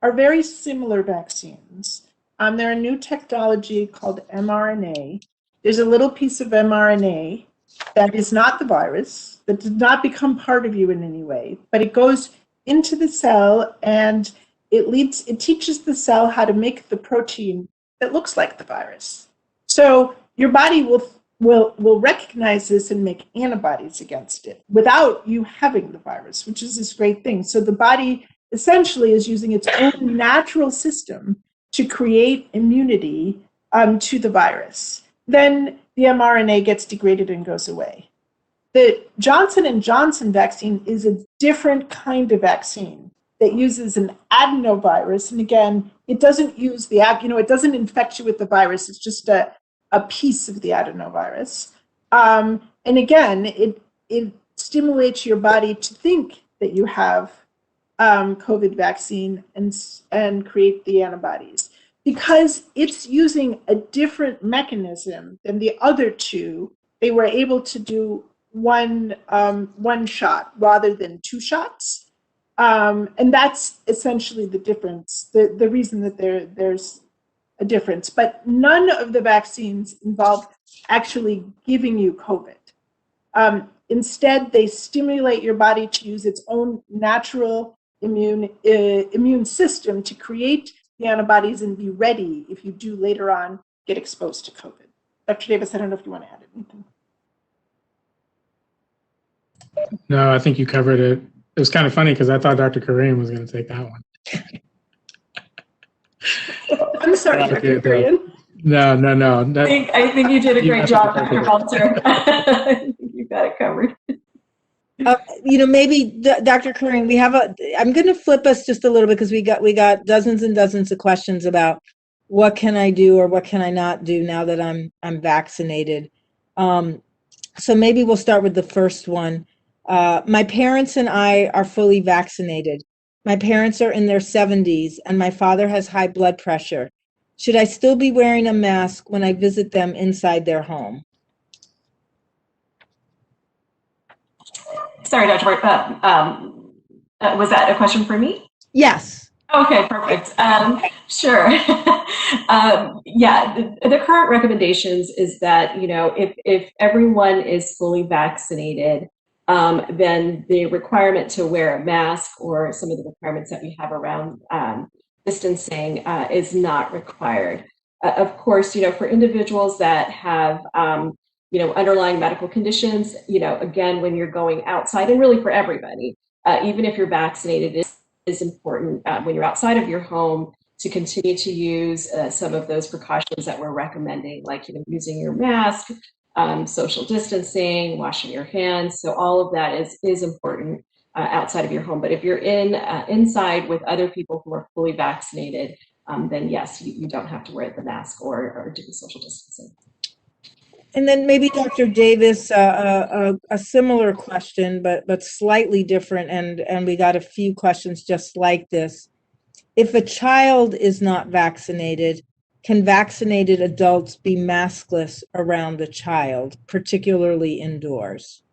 are very similar vaccines. They're a new technology called mRNA. There's a little piece of mRNA that is not the virus, that does not become part of you in any way, but it goes into the cell and it teaches the cell how to make the protein that looks like the virus. So your body will recognize this and make antibodies against it without you having the virus, which is this great thing. So the body essentially is using its own natural system to create immunity to the virus. Then the mRNA gets degraded and goes away. The Johnson & Johnson vaccine is a different kind of vaccine that uses an adenovirus. And again, it doesn't use it doesn't infect you with the virus. It's just a piece of the adenovirus. And again, it stimulates your body to think that you have COVID vaccine and create the antibodies. Because it's using a different mechanism than the other 2, they were able to do one shot rather than 2 shots. And that's essentially the difference, the reason that there's a difference. But none of the vaccines involve actually giving you COVID. Instead, they stimulate your body to use its own natural immune system to create the antibodies and be ready if you do later on get exposed to COVID. Dr. Davis, I don't know if you want to add anything. No, I think you covered it. It was kind of funny because I thought Dr. Kurian was going to take that one. I'm sorry, Dr. Kurian. No. I think you did a great job, Dr. Balter. I think you got it covered. Maybe Dr. Kurian, I'm going to flip us just a little bit because we got dozens and dozens of questions about what can I do or what can I not do now that I'm vaccinated. So maybe we'll start with the first one. My parents and I are fully vaccinated. My parents are in their 70s and my father has high blood pressure. Should I still be wearing a mask when I visit them inside their home? Sorry, Dr. Was that a question for me? Yes. Okay, perfect. Sure. Yeah, the current recommendations is that, if everyone is fully vaccinated, then the requirement to wear a mask or some of the requirements that we have around distancing is not required. Of course, for individuals that have, underlying medical conditions, again, when you're going outside, and really for everybody, even if you're vaccinated, it is important when you're outside of your home to continue to use some of those precautions that we're recommending, like using your mask, social distancing, washing your hands. So all of that is important outside of your home. But if you're inside with other people who are fully vaccinated, then yes, you don't have to wear the mask or do the social distancing. And then maybe Dr. Davis, a similar question, but slightly different, and we got a few questions just like this. If a child is not vaccinated, can vaccinated adults be maskless around the child, particularly indoors?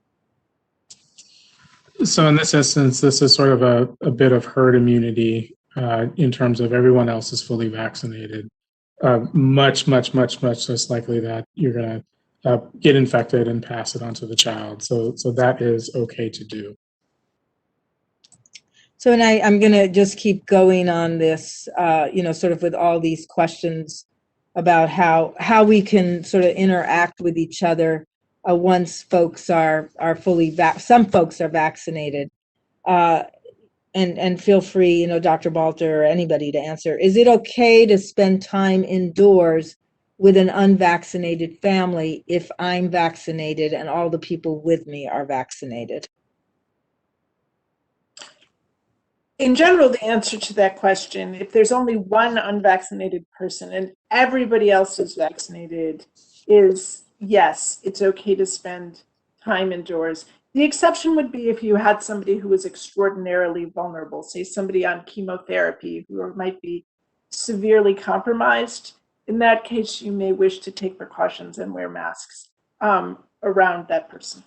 So in this instance, this is sort of a bit of herd immunity in terms of everyone else is fully vaccinated. Much less likely that you're going to get infected and pass it on to the child. So that is okay to do. So, and I'm going to just keep going on this, sort of with all these questions about how we can sort of interact with each other once folks are fully some folks are vaccinated. And feel free, Dr. Balter or anybody to answer. Is it okay to spend time indoors with an unvaccinated family if I'm vaccinated and all the people with me are vaccinated? In general, the answer to that question, if there's only one unvaccinated person and everybody else is vaccinated, is yes, it's okay to spend time indoors. The exception would be if you had somebody who was extraordinarily vulnerable, say somebody on chemotherapy who might be severely compromised. In that case, you may wish to take precautions and wear masks around that person.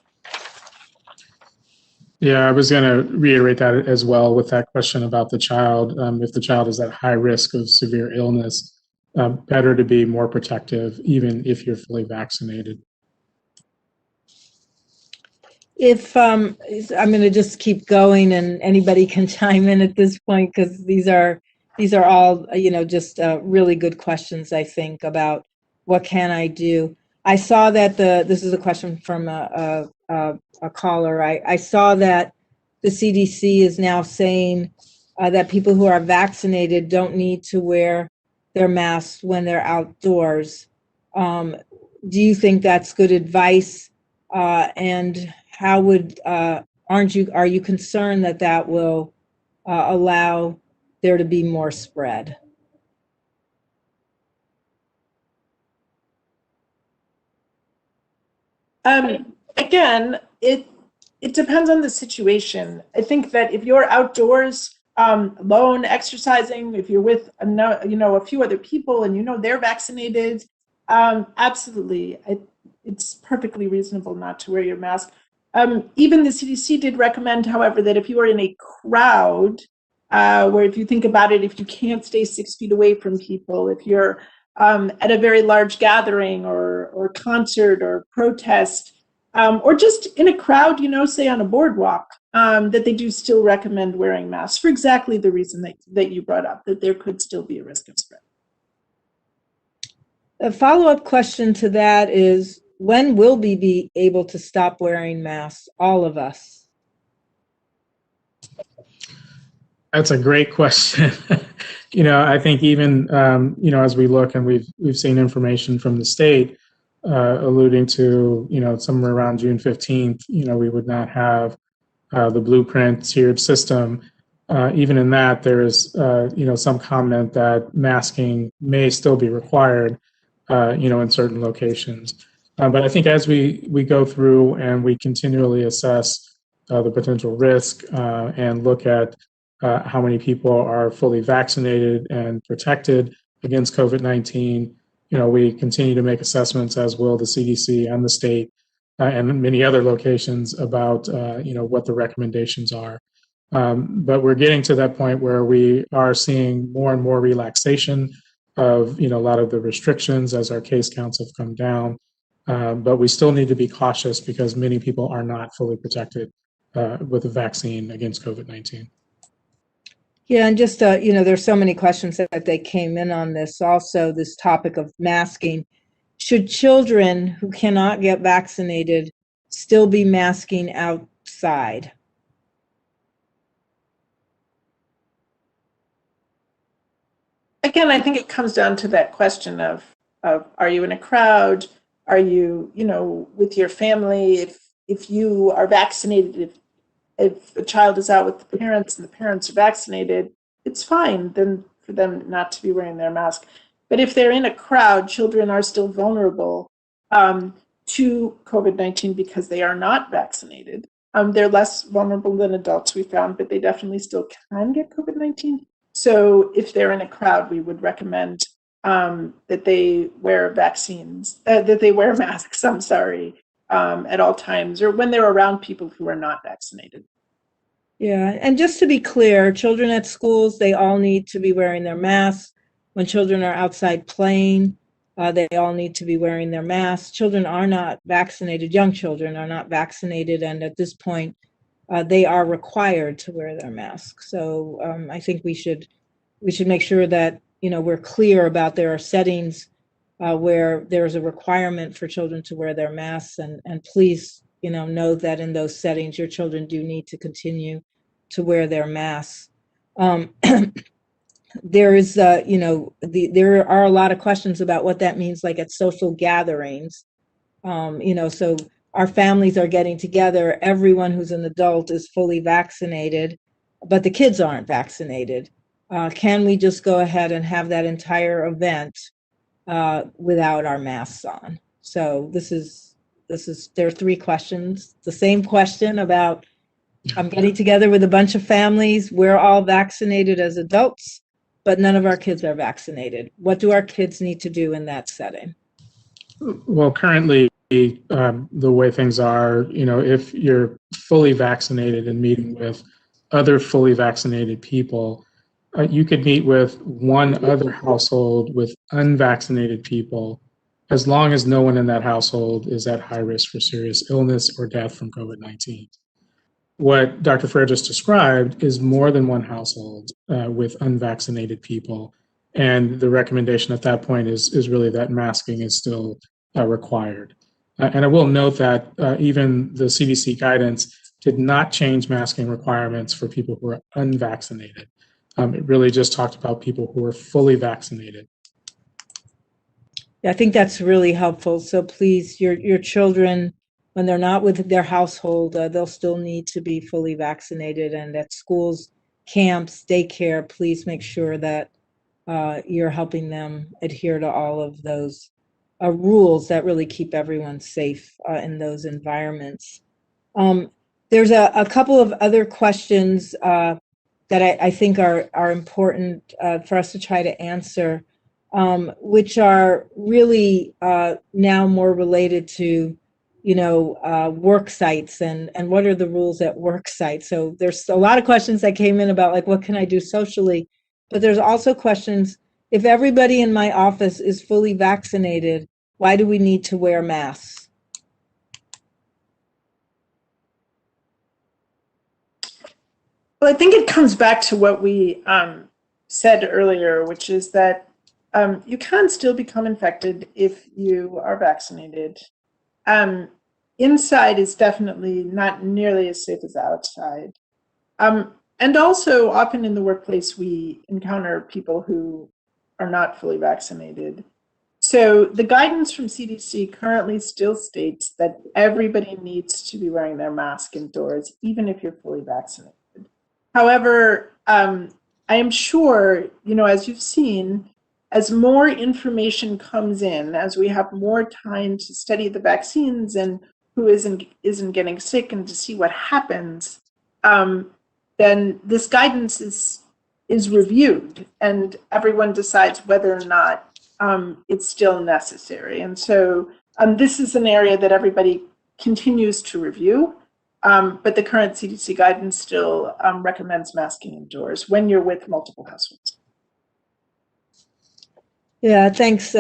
Yeah, I was going to reiterate that as well with that question about the child. If the child is at high risk of severe illness, better to be more protective, even if you're fully vaccinated. If I'm going to just keep going, and anybody can chime in at this point, because these are all just really good questions, I think, about what can I do. I saw that this is a question from a caller. I saw that the CDC is now saying that people who are vaccinated don't need to wear their masks when they're outdoors. Do you think that's good advice? And how would are you concerned that will allow there to be more spread? Again, it depends on the situation. I think that if you're outdoors alone exercising, if you're with a few other people and they're vaccinated, absolutely, it's perfectly reasonable not to wear your mask. Even the CDC did recommend, however, that if you are in a crowd, where if you think about it, if you can't stay 6 feet away from people, if you're at a very large gathering or concert or protest, or just in a crowd, say on a boardwalk, that they do still recommend wearing masks for exactly the reason that you brought up, that there could still be a risk of spread. A follow-up question to that is, when will we be able to stop wearing masks, all of us? That's a great question. I think even as we look, and we've seen information from the state alluding to somewhere around June 15th, we would not have the blueprint tiered system. Even in that, there is some comment that masking may still be required, in certain locations. But I think as we go through and we continually assess the potential risk and look at how many people are fully vaccinated and protected, against COVID-19. We continue to make assessments, as will the CDC and the state and many other locations about, what the recommendations are. But we're getting to that point where we are seeing more and more relaxation of, a lot of the restrictions as our case counts have come down. But we still need to be cautious because many people are not fully protected with a vaccine against COVID-19. Yeah, and just, there's so many questions that they came in on this. Also, this topic of masking. Should children who cannot get vaccinated still be masking outside? Again, I think it comes down to that question of are you in a crowd? Are you, with your family? If you are vaccinated, if a child is out with the parents and the parents are vaccinated, it's fine then for them not to be wearing their mask. But if they're in a crowd, children are still vulnerable to COVID-19 because they are not vaccinated. They're less vulnerable than adults, we found, but they definitely still can get COVID-19. So if they're in a crowd, we would recommend that they wear that they wear masks, at all times, or when they're around people who are not vaccinated. Yeah, and just to be clear, children at schools, they all need to be wearing their masks. When children are outside playing, they all need to be wearing their masks. Children are not vaccinated, young children are not vaccinated, and at this point, they are required to wear their masks. So I think we should make sure that, we're clear about there are settings where there's a requirement for children to wear their masks, and please, know that in those settings, your children do need to continue to wear their masks. There is, there are a lot of questions about what that means, like at social gatherings. So our families are getting together. Everyone who's an adult is fully vaccinated, but the kids aren't vaccinated. Can we just go ahead and have that entire event without our masks on? So there are three questions. The same question about I'm getting together with a bunch of families. We're all vaccinated as adults, but none of our kids are vaccinated. What do our kids need to do in that setting? Well, currently, the way things are, if you're fully vaccinated and meeting with other fully vaccinated people, you could meet with one other household with unvaccinated people, as long as no one in that household is at high risk for serious illness or death from COVID-19. What Dr. Ferrer just described is more than one household with unvaccinated people. And the recommendation at that point is really that masking is still required. And I will note that even the CDC guidance did not change masking requirements for people who are unvaccinated. It really just talked about people who are fully vaccinated. Yeah, I think that's really helpful. So please, your children, when they're not with their household, they'll still need to be fully vaccinated. And at schools, camps, daycare, please make sure that you're helping them adhere to all of those rules that really keep everyone safe in those environments. There's a couple of other questions that I think are important for us to try to answer, which are really now more related to, work sites and what are the rules at work sites. So there's a lot of questions that came in about like, what can I do socially? But there's also questions, if everybody in my office is fully vaccinated, why do we need to wear masks? Well, I think it comes back to what we said earlier, which is that you can still become infected if you are vaccinated. Inside is definitely not nearly as safe as outside. And also, often in the workplace, we encounter people who are not fully vaccinated. So the guidance from CDC currently still states that everybody needs to be wearing their mask indoors, even if you're fully vaccinated. However, I am sure, as you've seen, as more information comes in, as we have more time to study the vaccines and who isn't getting sick and to see what happens, then this guidance is is reviewed, and everyone decides whether or not it's still necessary. And so this is an area that everybody continues to review, but the current CDC guidance still recommends masking indoors when you're with multiple households. Yeah, thanks.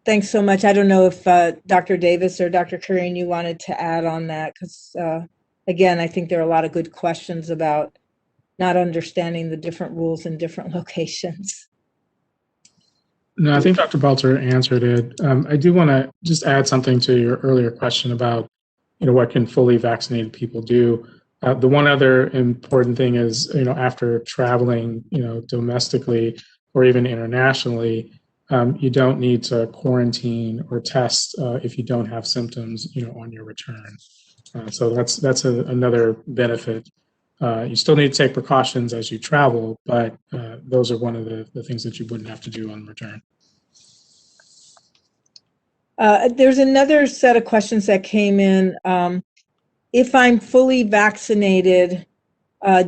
Thanks so much. I don't know if Dr. Davis or Dr. Kurian, you wanted to add on that, because again, I think there are a lot of good questions about not understanding the different rules in different locations. No, I think Dr. Balter answered it. I do want to just add something to your earlier question about, what can fully vaccinated people do. The one other important thing is, after traveling, domestically or even internationally, you don't need to quarantine or test if you don't have symptoms, on your return. So that's another benefit. You still need to take precautions as you travel, but those are one of the things that you wouldn't have to do on return. There's another set of questions that came in. If I'm fully vaccinated,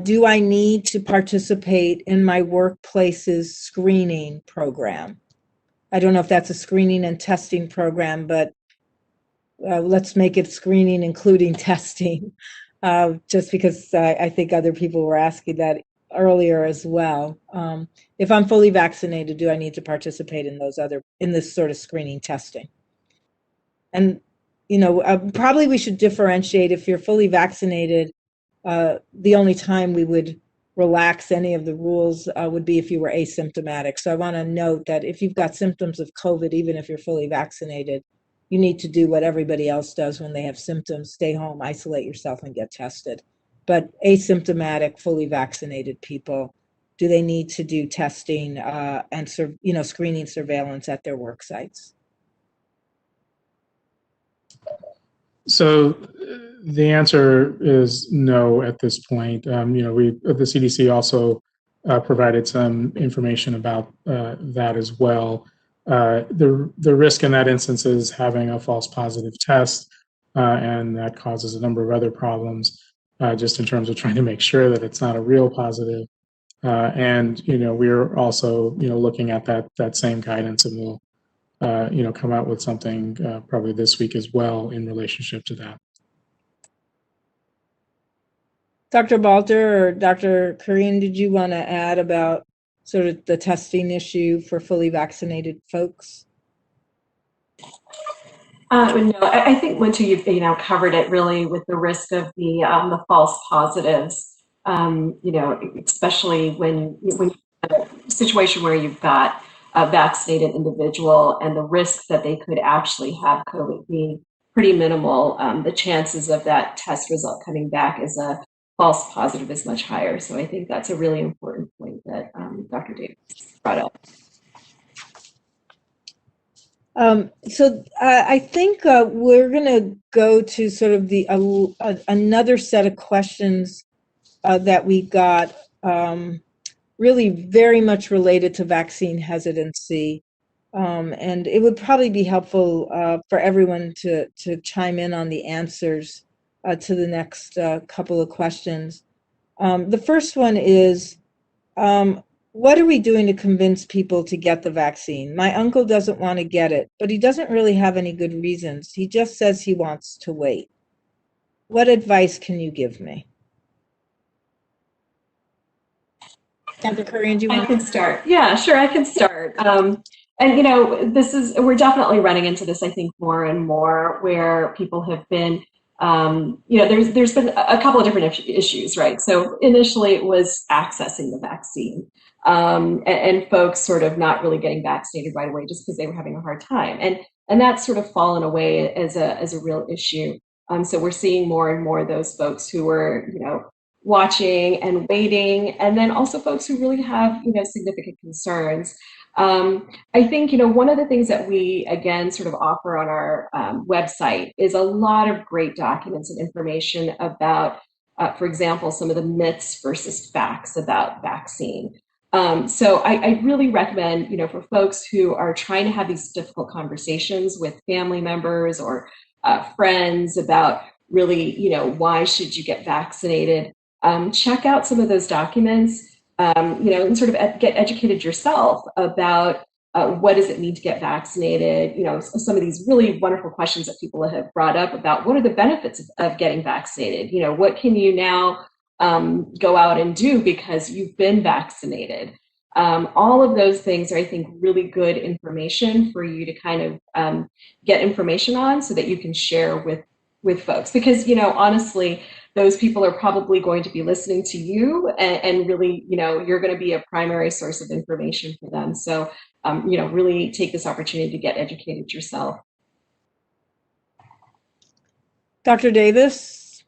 do I need to participate in my workplace's screening program? I don't know if that's a screening and testing program, but let's make it screening including testing, just because I think other people were asking that earlier as well. If I'm fully vaccinated, do I need to participate in this sort of screening testing? And, probably we should differentiate. If you're fully vaccinated, the only time we would relax any of the rules would be if you were asymptomatic. So I want to note that if you've got symptoms of COVID, even if you're fully vaccinated, you need to do what everybody else does when they have symptoms: stay home, isolate yourself, and get tested. But asymptomatic, fully vaccinated people, do they need to do testing and screening surveillance at their work sites? So the answer is no at this point. The CDC also provided some information about that as well. The risk in that instance is having a false positive test, and that causes a number of other problems, just in terms of trying to make sure that it's not a real positive. And we're also looking at that same guidance, and we'll come out with something probably this week as well in relationship to that. Dr. Balter or Dr. Kurian, did you want to add about sort of the testing issue for fully vaccinated folks? No, I think Muntu, you've covered it really with the risk of the false positives. Especially when you're in a situation where you've got a vaccinated individual and the risk that they could actually have COVID being pretty minimal, the chances of that test result coming back as a false positive is much higher. So I think that's a really important point that Dr. Davis brought up. So I think we're going to go to sort of another set of questions that we got, really very much related to vaccine hesitancy. And it would probably be helpful for everyone to chime in on the answers to the next couple of questions. The first one is, what are we doing to convince people to get the vaccine? My uncle doesn't want to get it, but he doesn't really have any good reasons. He just says he wants to wait. What advice can you give me? Dr. Kurian, do you want I can start. Yeah, sure, I can start. And we're definitely running into this, I think, more and more, where people have been, there's been a couple of different issues, right? So initially it was accessing the vaccine, and folks sort of not really getting vaccinated right away just because they were having a hard time. And that's sort of fallen away as a real issue. So we're seeing more and more of those folks who were, watching and waiting, and then also folks who really have, significant concerns. I think, one of the things that we, again, sort of offer on our website is a lot of great documents and information about, for example, some of the myths versus facts about vaccine. So I really recommend, for folks who are trying to have these difficult conversations with family members or friends about really, why should you get vaccinated? Check out some of those documents. and sort of get educated yourself about what does it mean to get vaccinated? Some of these really wonderful questions that people have brought up about what are the benefits of getting vaccinated? What can you now go out and do because you've been vaccinated? All of those things are, I think, really good information for you to kind of get information on so that you can share with folks. Because, honestly, those people are probably going to be listening to you and really, you're going to be a primary source of information for them. So, really take this opportunity to get educated yourself. Dr. Davis,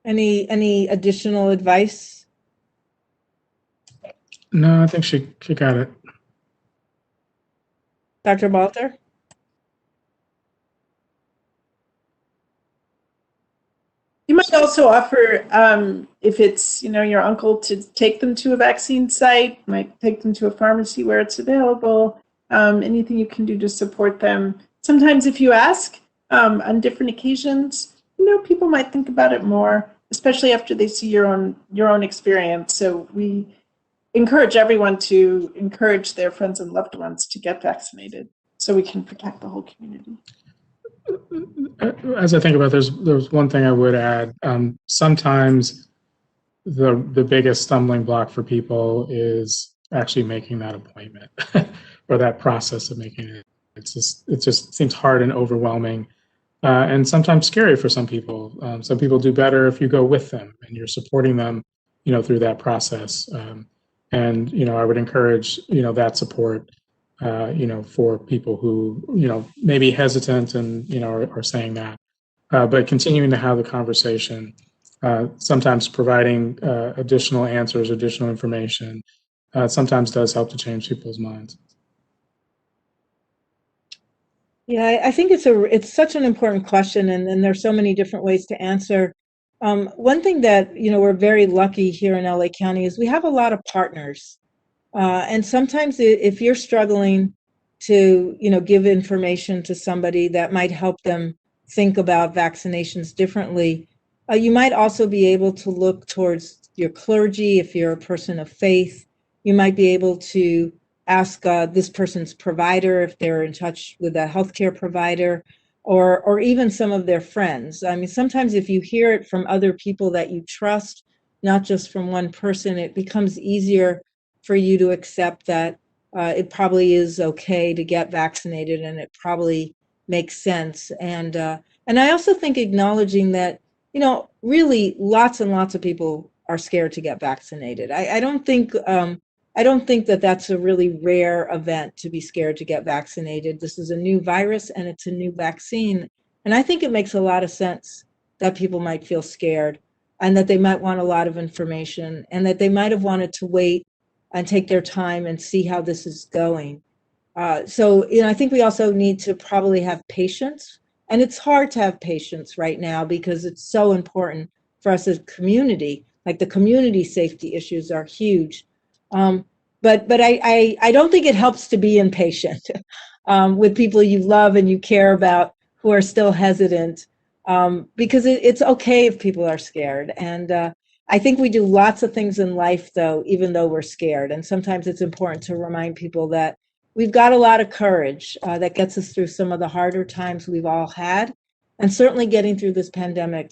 any additional advice? No, I think she got it. Dr. Balter? You might also offer, if it's, your uncle, to take them to a vaccine site, might take them to a pharmacy where it's available, anything you can do to support them. Sometimes if you ask on different occasions, people might think about it more, especially after they see your own experience. So we encourage everyone to encourage their friends and loved ones to get vaccinated so we can protect the whole community. As I think about it, there's one thing I would add. Sometimes the biggest stumbling block for people is actually making that appointment or that process of making it. It just seems hard and overwhelming, and sometimes scary for some people. Some people do better if you go with them and you're supporting them, through that process. And I would encourage that support. For people who, may be hesitant and, are saying that, but continuing to have the conversation, sometimes providing additional answers, additional information, sometimes does help to change people's minds. Yeah, I think it's such an important question, and there's so many different ways to answer. One thing that, we're very lucky here in LA County is we have a lot of partners. And sometimes if you're struggling to, give information to somebody that might help them think about vaccinations differently, you might also be able to look towards your clergy. If you're a person of faith, you might be able to ask this person's provider if they're in touch with a healthcare provider, or even some of their friends. I mean, sometimes if you hear it from other people that you trust, not just from one person, it becomes easier for you to accept that it probably is okay to get vaccinated, and it probably makes sense. And I also think acknowledging that, really lots and lots of people are scared to get vaccinated. I don't think that that's a really rare event to be scared to get vaccinated. This is a new virus and it's a new vaccine. And I think it makes a lot of sense that people might feel scared and that they might want a lot of information and that they might have wanted to wait and take their time and see how this is going. So, I think we also need to probably have patience. And it's hard to have patience right now because it's so important for us as a community. Like the community safety issues are huge. But I don't think it helps to be impatient with people you love and you care about who are still hesitant, because it's okay if people are scared. And I think we do lots of things in life, though, even though we're scared. And sometimes it's important to remind people that we've got a lot of courage that gets us through some of the harder times we've all had. And certainly getting through this pandemic,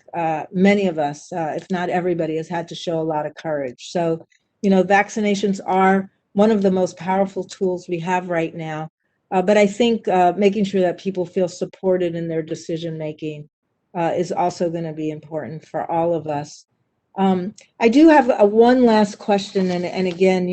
many of us, if not everybody, has had to show a lot of courage. So, vaccinations are one of the most powerful tools we have right now. But I think making sure that people feel supported in their decision making is also going to be important for all of us. I do have one last question, and again,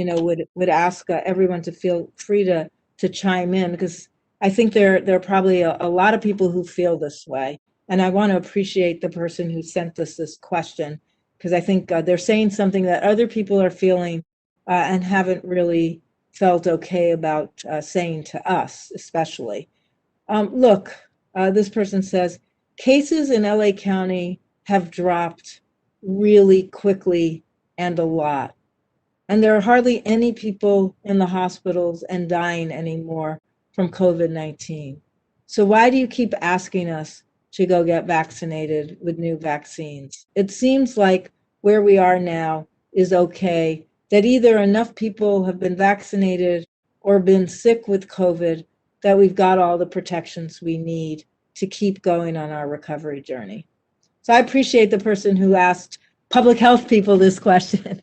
would ask everyone to feel free to chime in, because I think there are probably a lot of people who feel this way, and I want to appreciate the person who sent us this question, because I think they're saying something that other people are feeling and haven't really felt okay about saying to us, especially. Look, this person says, cases in LA County have dropped really quickly and a lot. And there are hardly any people in the hospitals and dying anymore from COVID-19. So why do you keep asking us to go get vaccinated with new vaccines? It seems like where we are now is okay, that either enough people have been vaccinated or been sick with COVID that we've got all the protections we need to keep going on our recovery journey. So I appreciate the person who asked public health people this question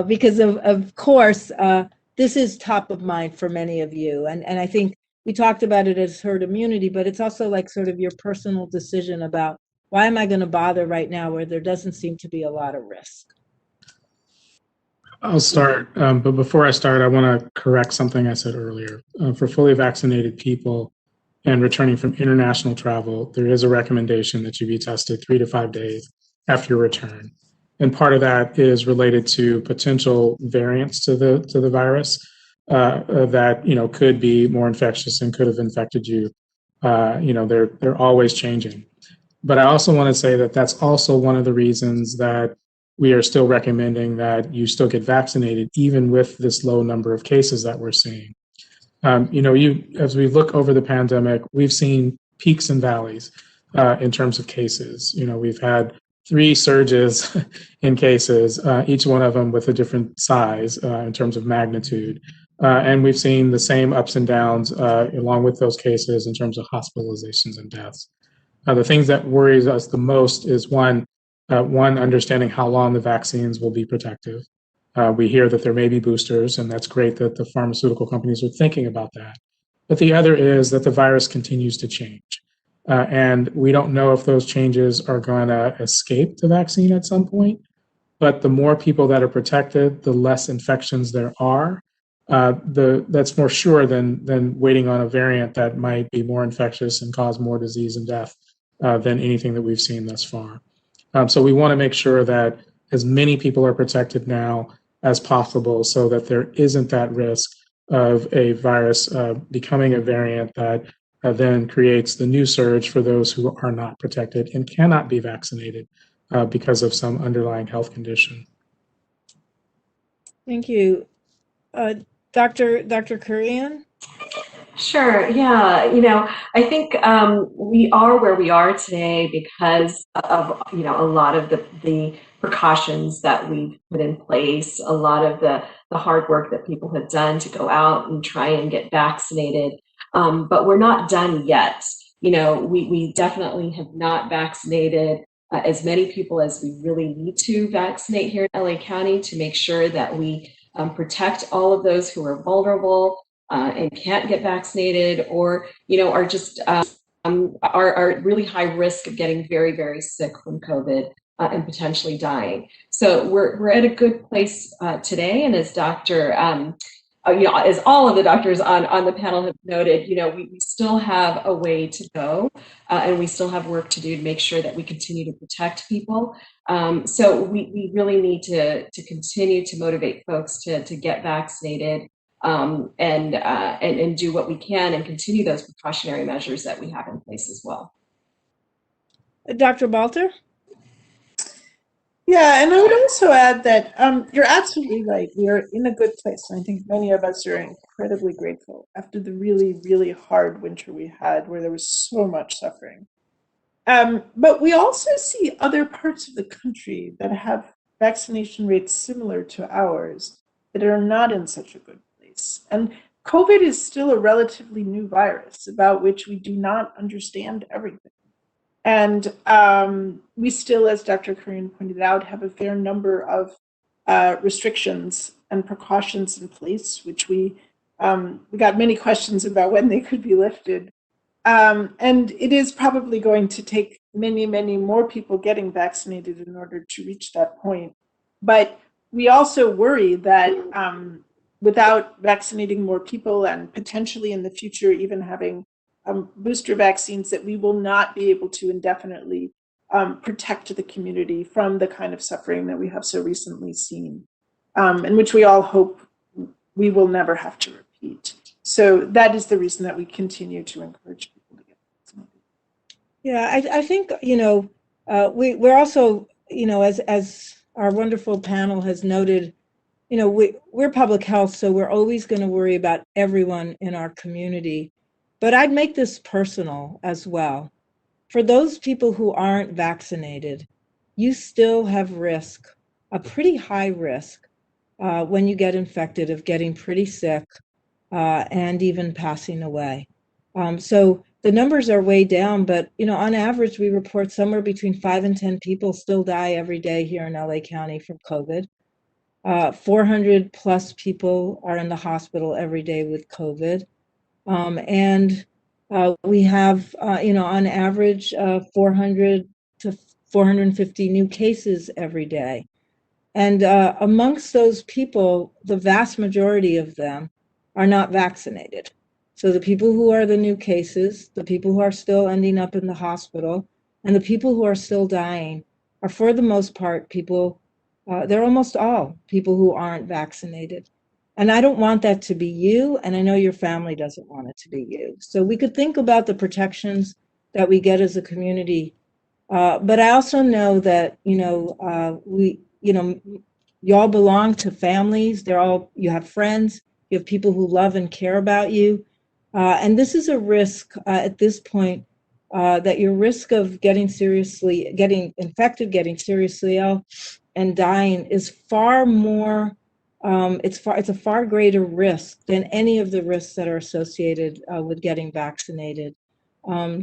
because of course, this is top of mind for many of you. And I think we talked about it as herd immunity, but it's also like sort of your personal decision about why am I going to bother right now where there doesn't seem to be a lot of risk. I'll start, but before I start, I want to correct something I said earlier. For fully vaccinated people and returning from international travel, there is a recommendation that you be tested 3 to 5 days after your return. And part of that is related to potential variants to the virus that could be more infectious and could have infected you. They're always changing. But I also want to say that that's also one of the reasons that we are still recommending that you still get vaccinated, even with this low number of cases that we're seeing. As we look over the pandemic, we've seen peaks and valleys in terms of cases. We've had 3 surges in cases, each one of them with a different size in terms of magnitude. And we've seen the same ups and downs along with those cases in terms of hospitalizations and deaths. The things that worries us the most is one, understanding how long the vaccines will be protective. We hear that there may be boosters, and that's great that the pharmaceutical companies are thinking about that. But the other is that the virus continues to change. And we don't know if those changes are going to escape the vaccine at some point. But the more people that are protected, the less infections there are. That's more sure than waiting on a variant that might be more infectious and cause more disease and death than anything that we've seen thus far. So we want to make sure that as many people are protected now as possible so that there isn't that risk of a virus becoming a variant that then creates the new surge for those who are not protected and cannot be vaccinated because of some underlying health condition. Thank you. Dr. Kurian? Sure. Yeah. I think we are where we are today because of, a lot of the precautions that we've put in place, a lot of the hard work that people have done to go out and try and get vaccinated. But we're not done yet. We definitely have not vaccinated as many people as we really need to vaccinate here in LA County to make sure that we protect all of those who are vulnerable and can't get vaccinated or, are just are really high risk of getting very, very sick from COVID and potentially dying. So we're at a good place today. And as as all of the doctors on the panel have noted, we still have a way to go and we still have work to do to make sure that we continue to protect people. So we really need to continue to motivate folks to get vaccinated and do what we can and continue those precautionary measures that we have in place as well. Dr. Balter? Yeah, and I would also add that you're absolutely right. We are in a good place. And I think many of us are incredibly grateful after the really, really hard winter we had where there was so much suffering. But we also see other parts of the country that have vaccination rates similar to ours that are not in such a good place. And COVID is still a relatively new virus about which we do not understand everything. And we still, as Dr. Kurian pointed out, have a fair number of restrictions and precautions in place, which we got many questions about when they could be lifted. And it is probably going to take many, many more people getting vaccinated in order to reach that point. But we also worry that without vaccinating more people and potentially in the future even having booster vaccines, that we will not be able to indefinitely protect the community from the kind of suffering that we have so recently seen, and which we all hope we will never have to repeat. So that is the reason that we continue to encourage people to get vaccinated. Yeah, I think, we're also, as our wonderful panel has noted, we're public health, so we're always going to worry about everyone in our community. But I'd make this personal as well. For those people who aren't vaccinated, you still have risk, a pretty high risk when you get infected of getting pretty sick and even passing away. So the numbers are way down, but on average, we report somewhere between 5 and 10 people still die every day here in LA County from COVID. 400 plus people are in the hospital every day with COVID. And we have, on average, 400 to 450 new cases every day. And amongst those people, the vast majority of them are not vaccinated. So the people who are the new cases, the people who are still ending up in the hospital, and the people who are still dying are, for the most part, people, they're almost all people who aren't vaccinated. And I don't want that to be you, and I know your family doesn't want it to be you. So we could think about the protections that we get as a community. But I also know that, you all belong to families. You have friends, you have people who love and care about you. And this is a risk at this point that your risk of getting infected, getting seriously ill, and dying is far more. It's a far greater risk than any of the risks that are associated with getting vaccinated.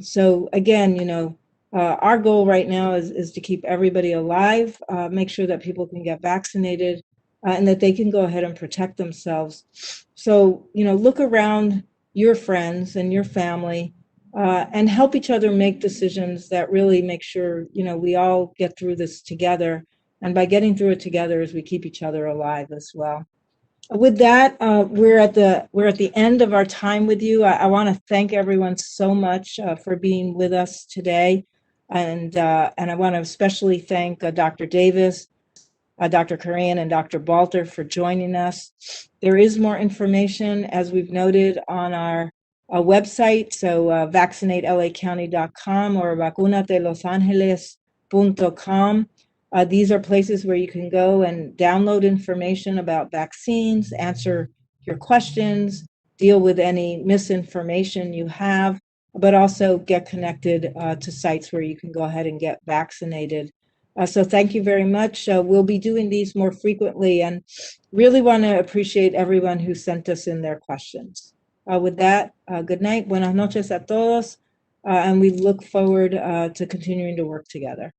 So again, our goal right now is to keep everybody alive, make sure that people can get vaccinated, and that they can go ahead and protect themselves. So, look around your friends and your family and help each other make decisions that really make sure, we all get through this together. And by getting through it together as we keep each other alive as well. With that, we're at the end of our time with you. I want to thank everyone so much for being with us today, and I want to especially thank Dr. Davis, Dr. Kurian, and Dr. Balter for joining us. There is more information, as we've noted, on our website, so vaccinatelacounty.com or vacunatelosangeles.com. These are places where you can go and download information about vaccines, answer your questions, deal with any misinformation you have, but also get connected to sites where you can go ahead and get vaccinated. So thank you very much. We'll be doing these more frequently and really want to appreciate everyone who sent us in their questions. With that, good night. Buenas noches a todos. And we look forward to continuing to work together.